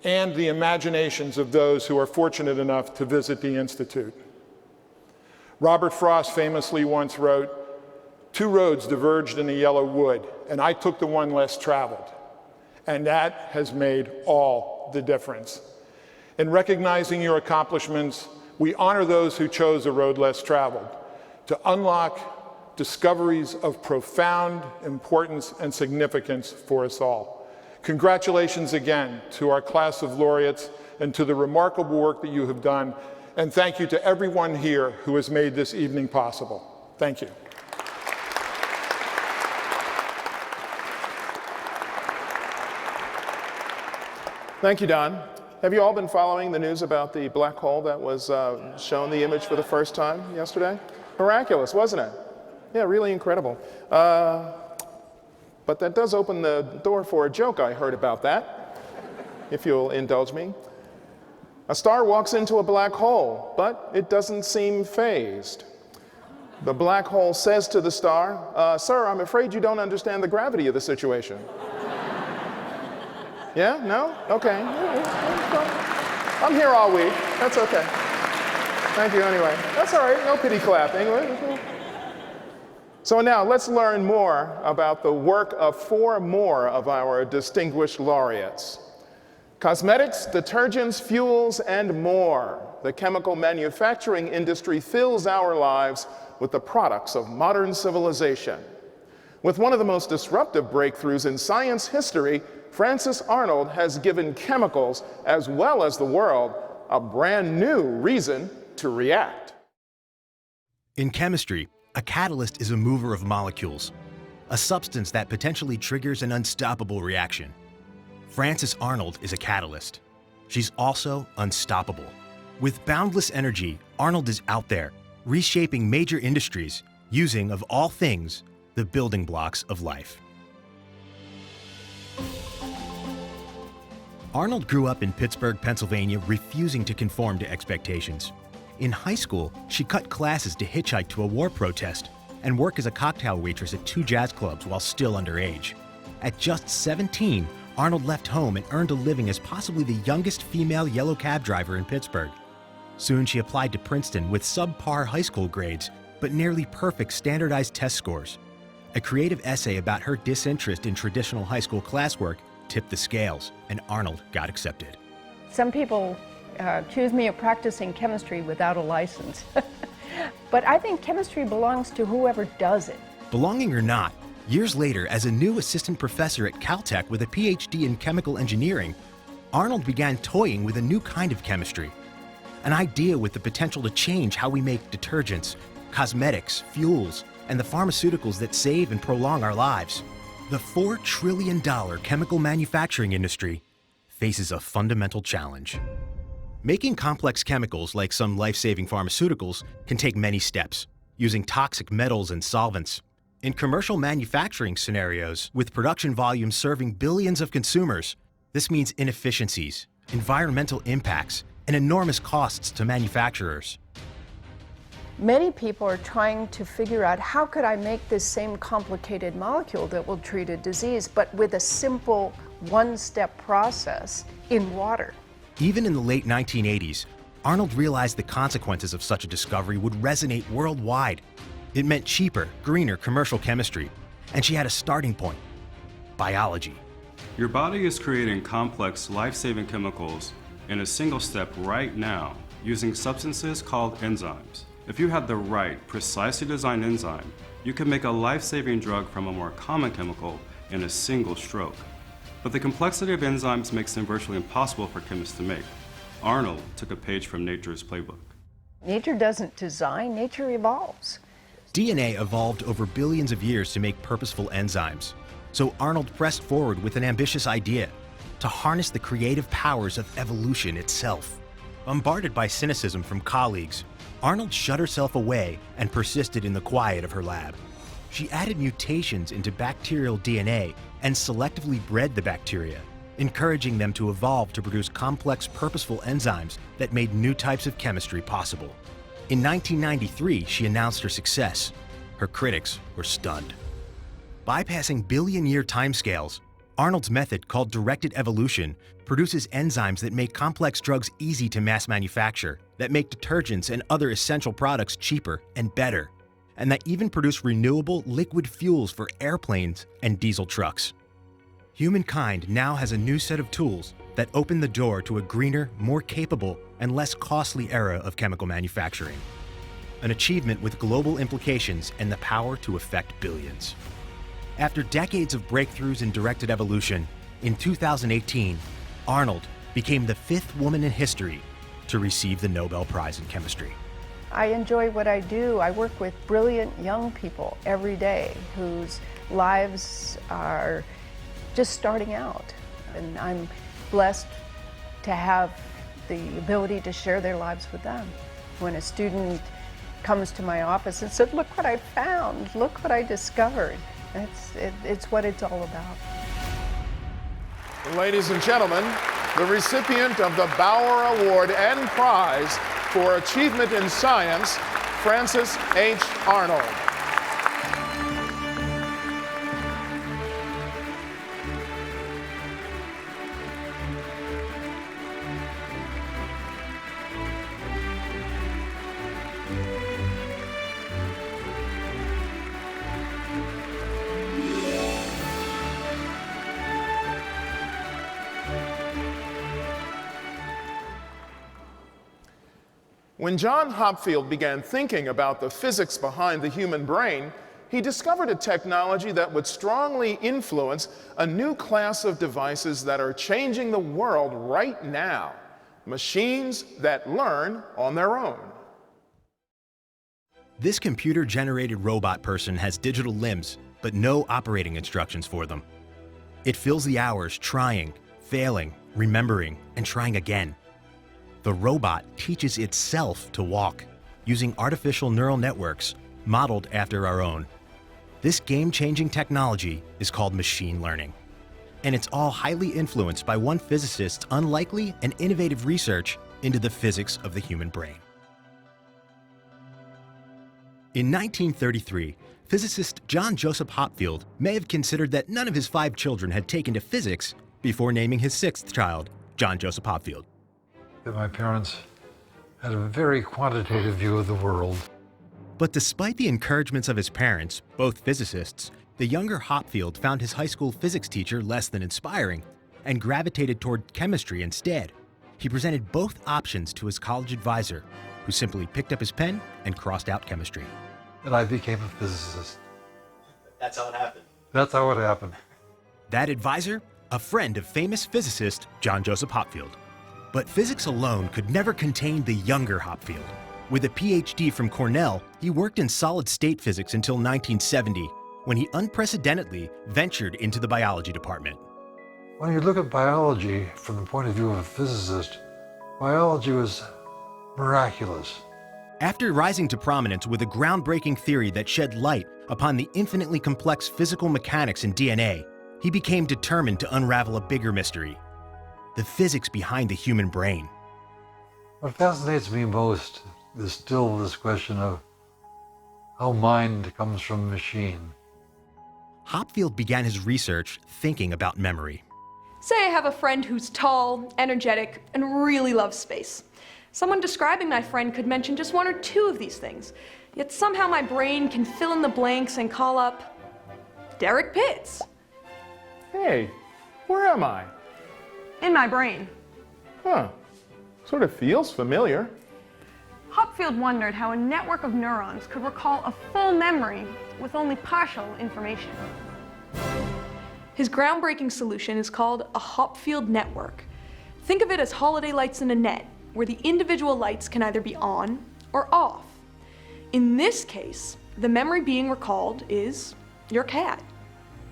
and the imaginations of those who are fortunate enough to visit the Institute. Robert Frost famously once wrote, "Two roads diverged in a yellow wood, and I took the one less traveled." And that has made all the difference. In recognizing your accomplishments, we honor those who chose a road less traveled to unlock discoveries of profound importance and significance for us all. Congratulations again to our class of laureates and to the remarkable work that you have done. And thank you to everyone here who has made this evening possible. Thank you. Thank you, Don. Have you all been following the news about the black hole that was shown the image for the first time yesterday? Miraculous, wasn't it? Yeah, really incredible. But that does open the door for a joke I heard about that, if you'll indulge me. A star walks into a black hole, but it doesn't seem fazed. The black hole says to the star, "Sir, I'm afraid you don't understand the gravity of the situation." Yeah? No? Okay. I'm here all week. That's okay. Thank you anyway. That's all right. No pity clapping. So now let's learn more about the work of 4 more of our distinguished laureates. Cosmetics, detergents, fuels, and more. The chemical manufacturing industry fills our lives with the products of modern civilization. With one of the most disruptive breakthroughs in science history, Francis Arnold has given chemicals, as well as the world, a brand new reason to react. In chemistry, a catalyst is a mover of molecules, a substance that potentially triggers an unstoppable reaction. Francis Arnold is a catalyst. She's also unstoppable. With boundless energy, Arnold is out there, reshaping major industries, using, of all things, the building blocks of life. Arnold grew up in Pittsburgh, Pennsylvania, refusing to conform to expectations. In high school, she cut classes to hitchhike to a war protest and work as a cocktail waitress at 2 jazz clubs while still underage. At just 17, Arnold left home and earned a living as possibly the youngest female yellow cab driver in Pittsburgh. Soon she applied to Princeton with subpar high school grades, but nearly perfect standardized test scores. A creative essay about her disinterest in traditional high school classwork tipped the scales, and Arnold got accepted. Some people accuse me of practicing chemistry without a license. But I think chemistry belongs to whoever does it. Belonging or not, years later, as a new assistant professor at Caltech with a PhD in chemical engineering, Arnold began toying with a new kind of chemistry. An idea with the potential to change how we make detergents, cosmetics, fuels, and the pharmaceuticals that save and prolong our lives. The $4 trillion chemical manufacturing industry faces a fundamental challenge. Making complex chemicals like some life-saving pharmaceuticals can take many steps, using toxic metals and solvents. In commercial manufacturing scenarios, with production volumes serving billions of consumers, this means inefficiencies, environmental impacts, and enormous costs to manufacturers. Many people are trying to figure out how could I make this same complicated molecule that will treat a disease, but with a simple one-step process in water. Even in the late 1980s, Arnold realized the consequences of such a discovery would resonate worldwide. It meant cheaper, greener commercial chemistry, and she had a starting point: biology. Your body is creating complex, life-saving chemicals in a single step right now using substances called enzymes. If you had the right, precisely designed enzyme, you could make a life-saving drug from a more common chemical in a single stroke. But the complexity of enzymes makes them virtually impossible for chemists to make. Arnold took a page from nature's playbook. Nature doesn't design, nature evolves. DNA evolved over billions of years to make purposeful enzymes. So Arnold pressed forward with an ambitious idea: to harness the creative powers of evolution itself. Bombarded by cynicism from colleagues, Arnold shut herself away and persisted in the quiet of her lab. She added mutations into bacterial DNA and selectively bred the bacteria, encouraging them to evolve to produce complex, purposeful enzymes that made new types of chemistry possible. In 1993, she announced her success. Her critics were stunned. Bypassing billion-year timescales, Arnold's method, called directed evolution, produces enzymes that make complex drugs easy to mass manufacture, that make detergents and other essential products cheaper and better, and that even produce renewable liquid fuels for airplanes and diesel trucks. Humankind now has a new set of tools that open the door to a greener, more capable, and less costly era of chemical manufacturing. An achievement with global implications and the power to affect billions. After decades of breakthroughs in directed evolution, in 2018, Arnold became the 5th woman in history to receive the Nobel Prize in Chemistry. I enjoy what I do. I work with brilliant young people every day whose lives are just starting out. And I'm blessed to have the ability to share their lives with them. When a student comes to my office and said, "Look what I found, look what I discovered," it's what it's all about. Ladies and gentlemen, the recipient of the Bauer Award and Prize for Achievement in Science, Frances H. Arnold. When John Hopfield began thinking about the physics behind the human brain, he discovered a technology that would strongly influence a new class of devices that are changing the world right now: machines that learn on their own. This computer-generated robot person has digital limbs, but no operating instructions for them. It fills the hours trying, failing, remembering, and trying again. The robot teaches itself to walk, using artificial neural networks modeled after our own. This game-changing technology is called machine learning, and it's all highly influenced by one physicist's unlikely and innovative research into the physics of the human brain. In 1933, physicist John Joseph Hopfield may have considered that none of his 5 children had taken to physics before naming his 6th child, John Joseph Hopfield. That my parents had a very quantitative view of the world. But despite the encouragements of his parents, both physicists, the younger Hopfield found his high school physics teacher less than inspiring and gravitated toward chemistry instead. He presented both options to his college advisor, who simply picked up his pen and crossed out chemistry. And I became a physicist. That's how it happened. That's how it happened. That advisor, a friend of famous physicist John Joseph Hopfield. But physics alone could never contain the younger Hopfield. With a PhD from Cornell, he worked in solid-state physics until 1970, when he unprecedentedly ventured into the biology department. When you look at biology from the point of view of a physicist, biology was miraculous. After rising to prominence with a groundbreaking theory that shed light upon the infinitely complex physical mechanics in DNA, he became determined to unravel a bigger mystery: the physics behind the human brain. What fascinates me most is still this question of how mind comes from machine. Hopfield began his research thinking about memory. Say I have a friend who's tall, energetic, and really loves space. Someone describing my friend could mention just 1 or 2 of these things, yet somehow my brain can fill in the blanks and call up Derek Pitts. Hey, where am I? In my brain. Huh. Sort of feels familiar. Hopfield wondered how a network of neurons could recall a full memory with only partial information. His groundbreaking solution is called a Hopfield network. Think of it as holiday lights in a net, where the individual lights can either be on or off. In this case, the memory being recalled is your cat.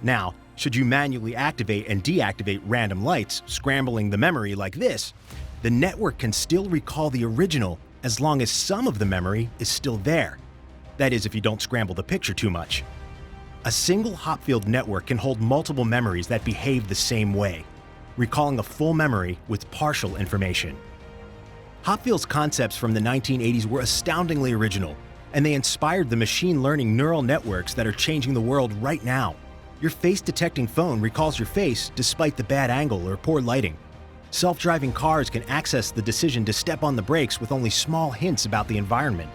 Now, should you manually activate and deactivate random lights, scrambling the memory like this, the network can still recall the original as long as some of the memory is still there. That is, if you don't scramble the picture too much. A single Hopfield network can hold multiple memories that behave the same way, recalling a full memory with partial information. Hopfield's concepts from the 1980s were astoundingly original, and they inspired the machine learning neural networks that are changing the world right now. Your face-detecting phone recalls your face despite the bad angle or poor lighting. Self-driving cars can access the decision to step on the brakes with only small hints about the environment.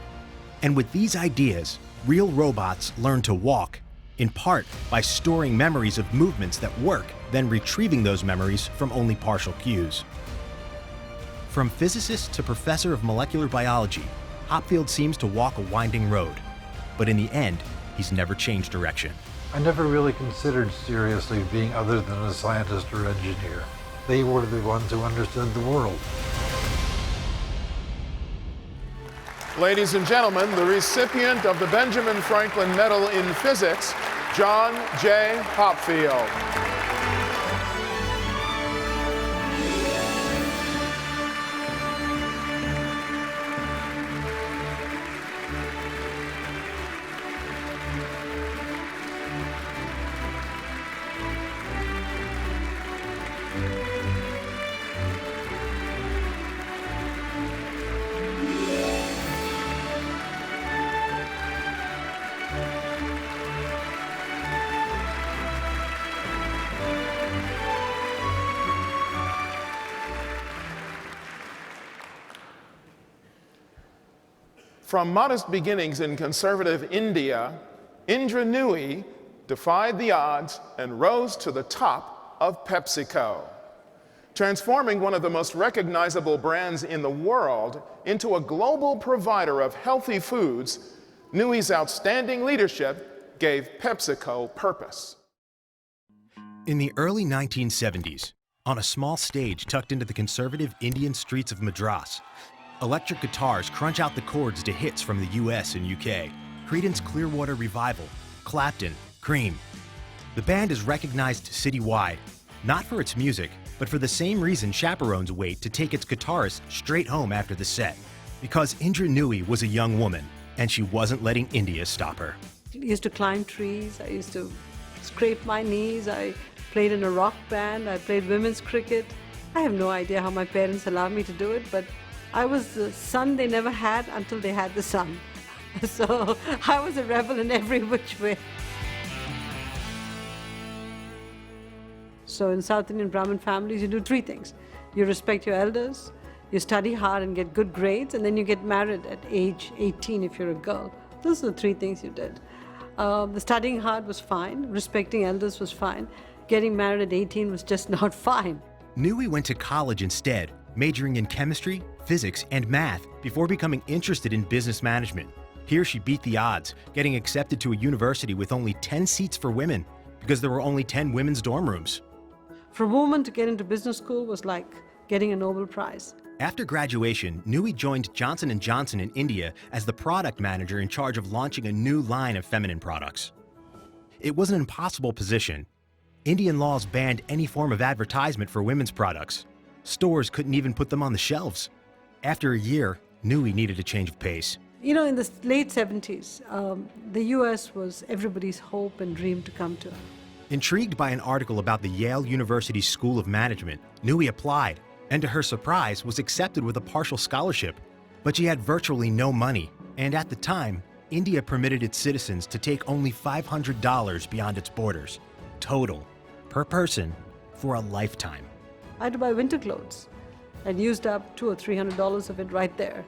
And with these ideas, real robots learn to walk, in part by storing memories of movements that work, then retrieving those memories from only partial cues. From physicist to professor of molecular biology, Hopfield seems to walk a winding road. But in the end, he's never changed direction. I never really considered seriously being other than a scientist or engineer. They were the ones who understood the world. Ladies and gentlemen, the recipient of the Benjamin Franklin Medal in Physics, John J. Hopfield. From modest beginnings in conservative India, Indra Nooyi defied the odds and rose to the top of PepsiCo, transforming one of the most recognizable brands in the world into a global provider of healthy foods. Nooyi's outstanding leadership gave PepsiCo purpose. In the early 1970s, on a small stage tucked into the conservative Indian streets of Madras, electric guitars crunch out the chords to hits from the US and UK. Creedence Clearwater Revival, Clapton, Cream. The band is recognized citywide, not for its music, but for the same reason chaperones wait to take its guitarist straight home after the set. Because Indra Nooyi was a young woman, and she wasn't letting India stop her. I used to climb trees, I used to scrape my knees, I played in a rock band, I played women's cricket. I have no idea how my parents allowed me to do it, but I was the son they never had until they had the son. So I was a rebel in every which way. So in South Indian Brahmin families, you do three things. You respect your elders, you study hard and get good grades, and then you get married at age 18 if you're a girl. Those are the three things you did. The studying hard was fine, respecting elders was fine, getting married at 18 was just not fine. Nooyi went to college instead, majoring in chemistry, physics, and math before becoming interested in business management. Here she beat the odds, getting accepted to a university with only 10 seats for women because there were only 10 women's dorm rooms. For a woman to get into business school was like getting a Nobel Prize. After graduation, Nooyi joined Johnson & Johnson in India as the product manager in charge of launching a new line of feminine products. It was an impossible position. Indian laws banned any form of advertisement for women's products. Stores couldn't even put them on the shelves. After a year, Nooyi needed a change of pace. You know, in the late 70s, the US was everybody's hope and dream to come to. Intrigued by an article about the Yale University School of Management, Nooyi applied, and to her surprise, was accepted with a partial scholarship. But she had virtually no money, and at the time, India permitted its citizens to take only $500 beyond its borders, total, per person, for a lifetime. I had to buy winter clothes. I'd used up $200 or $300 of it right there.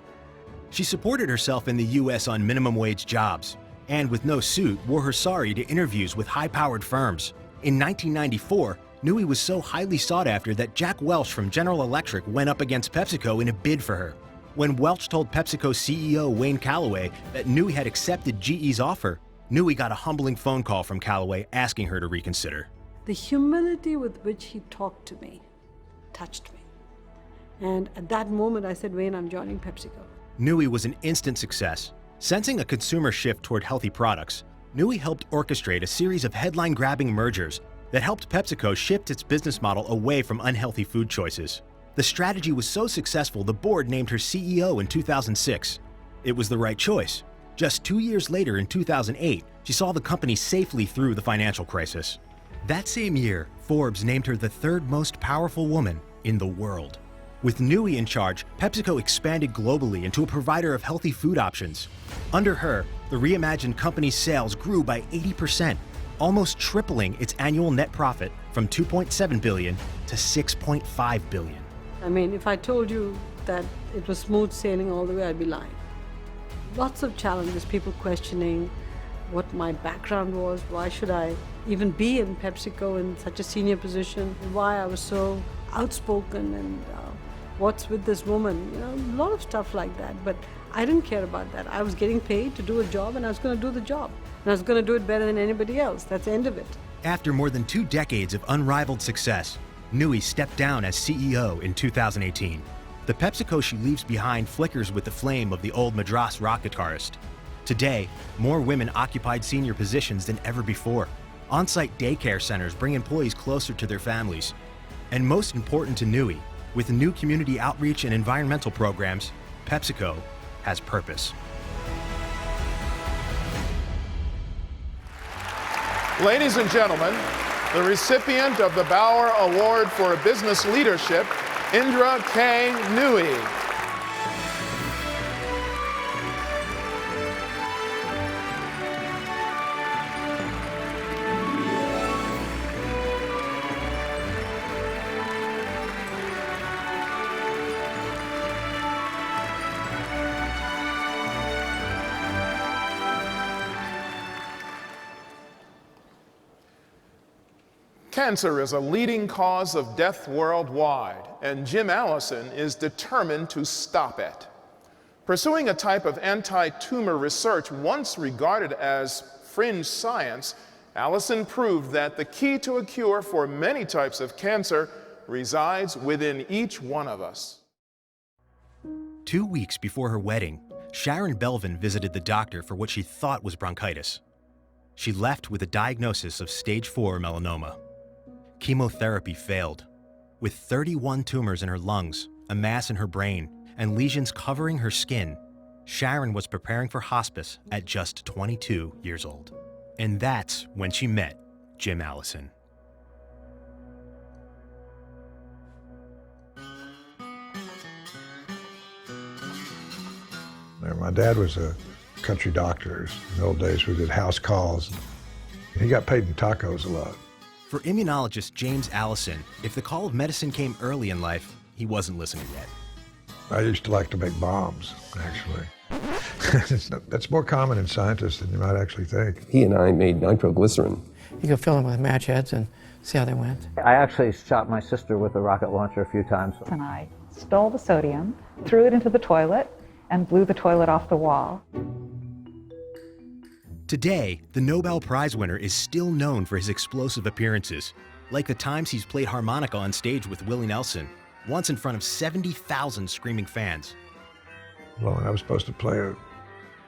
She supported herself in the US on minimum wage jobs, and with no suit, wore her sari to interviews with high-powered firms. In 1994, Nui was so highly sought after that Jack Welch from General Electric went up against PepsiCo in a bid for her. When Welch told PepsiCo CEO Wayne Calloway that Nui had accepted GE's offer, Nui got a humbling phone call from Calloway asking her to reconsider. The humility with which he talked to me touched me. And at that moment, I said, Wayne, I'm joining PepsiCo. Nui was an instant success. Sensing a consumer shift toward healthy products, Nui helped orchestrate a series of headline-grabbing mergers that helped PepsiCo shift its business model away from unhealthy food choices. The strategy was so successful, the board named her CEO in 2006. It was the right choice. Just 2 years later, in 2008, she saw the company safely through the financial crisis. That same year, Forbes named her the third most powerful woman in the world. With Nui in charge, PepsiCo expanded globally into a provider of healthy food options. Under her, the reimagined company's sales grew by 80%, almost tripling its annual net profit from $2.7 billion to $6.5 billion. I mean, if I told you that it was smooth sailing all the way, I'd be lying. Lots of challenges, people questioning what my background was, why should I even be in PepsiCo in such a senior position, why I was so outspoken, and what's with this woman, you know, a lot of stuff like that. But I didn't care about that. I was getting paid to do a job, and I was going to do the job. And I was going to do it better than anybody else. That's the end of it. After more than 2 decades of unrivaled success, Nui stepped down as CEO in 2018. The PepsiCo she leaves behind flickers with the flame of the old Madras rock guitarist. Today, more women occupied senior positions than ever before. On-site daycare centers bring employees closer to their families. And most important to Nui, with new community outreach and environmental programs, PepsiCo has purpose. Ladies and gentlemen, the recipient of the Bauer Award for Business Leadership, Indra K. Nui. Cancer is a leading cause of death worldwide, and Jim Allison is determined to stop it. Pursuing a type of anti-tumor research once regarded as fringe science, Allison proved that the key to a cure for many types of cancer resides within each one of us. 2 weeks before her wedding, Sharon Belvin visited the doctor for what she thought was bronchitis. She left with a diagnosis of stage 4 melanoma. Chemotherapy failed. With 31 tumors in her lungs, a mass in her brain, and lesions covering her skin, Sharon was preparing for hospice at just 22 years old. And that's when she met Jim Allison. My dad was a country doctor. In the old days, we did house calls. He got paid in tacos a lot. For immunologist James Allison, if the call of medicine came early in life, he wasn't listening yet. I used to like to make bombs, actually. That's more common in scientists than you might actually think. He and I made nitroglycerin. You could fill them with match heads and see how they went. I actually shot my sister with a rocket launcher a few times. And I stole the sodium, threw it into the toilet, and blew the toilet off the wall. Today, the Nobel Prize winner is still known for his explosive appearances, like the times he's played harmonica on stage with Willie Nelson, once in front of 70,000 screaming fans. Well, and I was supposed to play a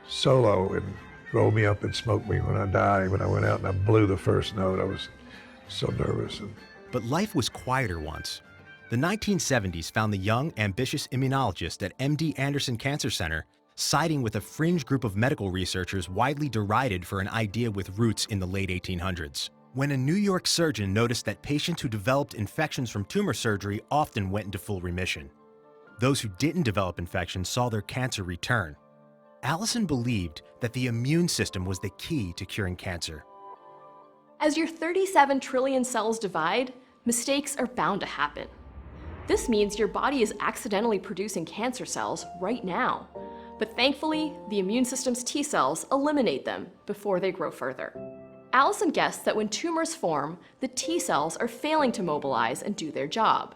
solo and roll me up and smoke me when I die. When I went out and I blew the first note, I was so nervous. But life was quieter once. The 1970s found the young, ambitious immunologist at MD Anderson Cancer Center siding with a fringe group of medical researchers widely derided for an idea with roots in the late 1800s. When a New York surgeon noticed that patients who developed infections from tumor surgery often went into full remission. Those who didn't develop infections saw their cancer return. Allison believed that the immune system was the key to curing cancer. As your 37 trillion cells divide, mistakes are bound to happen. This means your body is accidentally producing cancer cells right now. But thankfully, the immune system's T cells eliminate them before they grow further. Allison guessed that when tumors form, the T cells are failing to mobilize and do their job.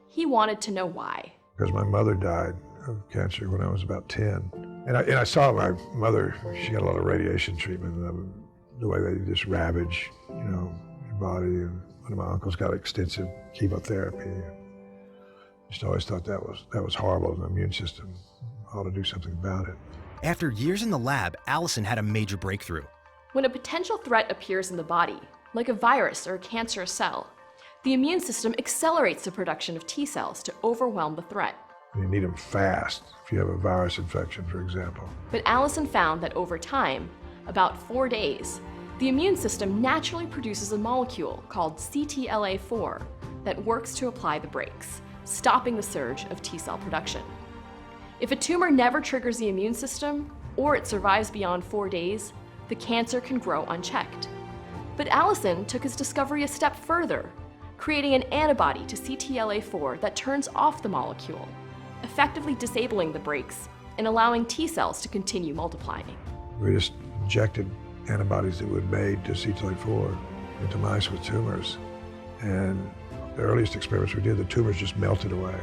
He wanted to know why. Because my mother died of cancer when I was about 10. And I saw my mother, she got a lot of radiation treatment, the way they just ravage, your body. And one of my uncles got extensive chemotherapy. Just always thought that was horrible, and the immune system ought to do something about it. After years in the lab, Allison had a major breakthrough. When a potential threat appears in the body, like a virus or a cancerous cell, the immune system accelerates the production of T cells to overwhelm the threat. You need them fast if you have a virus infection, for example. But Allison found that over time, about 4 days, the immune system naturally produces a molecule called CTLA-4 that works to apply the brakes, stopping the surge of T cell production. If a tumor never triggers the immune system, or it survives beyond 4 days, the cancer can grow unchecked. But Allison took his discovery a step further, creating an antibody to CTLA-4 that turns off the molecule, effectively disabling the brakes and allowing T cells to continue multiplying. We just injected antibodies that were made to CTLA-4 into mice with tumors. And the earliest experiments we did, the tumors just melted away.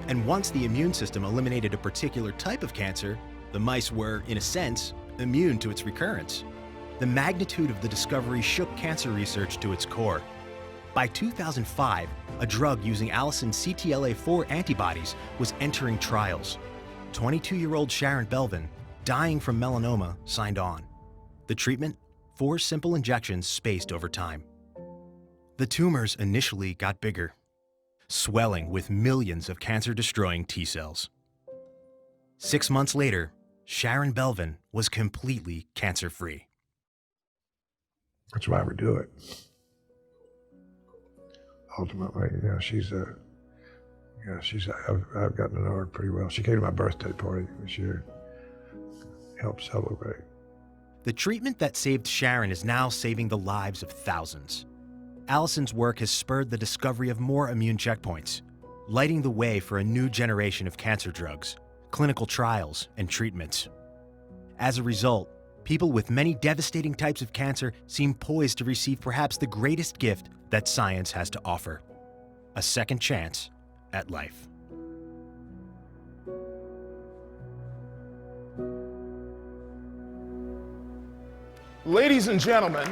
And once the immune system eliminated a particular type of cancer, the mice were, in a sense, immune to its recurrence. The magnitude of the discovery shook cancer research to its core. By 2005, a drug using Allison's CTLA-4 antibodies was entering trials. 22-year-old Sharon Belvin, dying from melanoma, signed on. The treatment? 4 simple injections spaced over time. The tumors initially got bigger, swelling with millions of cancer-destroying T cells. 6 months later, Sharon Belvin was completely cancer-free. That's why we do it. Ultimately, I've gotten to know her pretty well. She came to my birthday party this year, helped celebrate. The treatment that saved Sharon is now saving the lives of thousands. Allison's work has spurred the discovery of more immune checkpoints, lighting the way for a new generation of cancer drugs, clinical trials, and treatments. As a result, people with many devastating types of cancer seem poised to receive perhaps the greatest gift that science has to offer: a second chance at life. Ladies and gentlemen,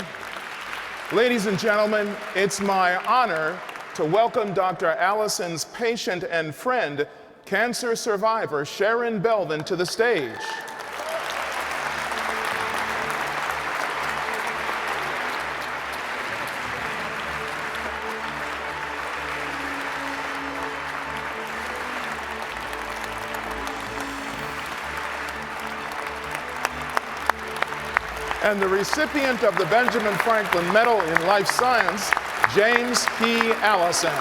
it's my honor to welcome Dr. Allison's patient and friend, cancer survivor Sharon Belvin, to the stage. And the recipient of the Benjamin Franklin Medal in Life Science, James P. Allison.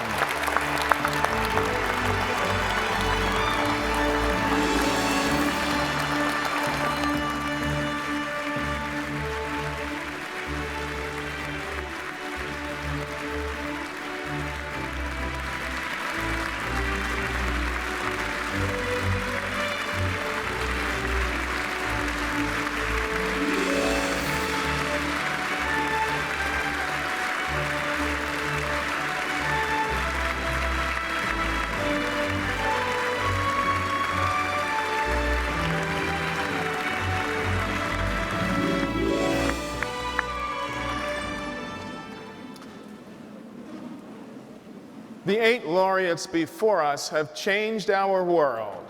The 8 laureates before us have changed our world,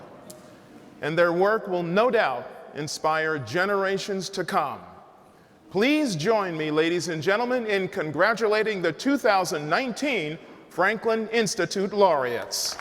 and their work will no doubt inspire generations to come. Please join me, ladies and gentlemen, in congratulating the 2019 Franklin Institute laureates.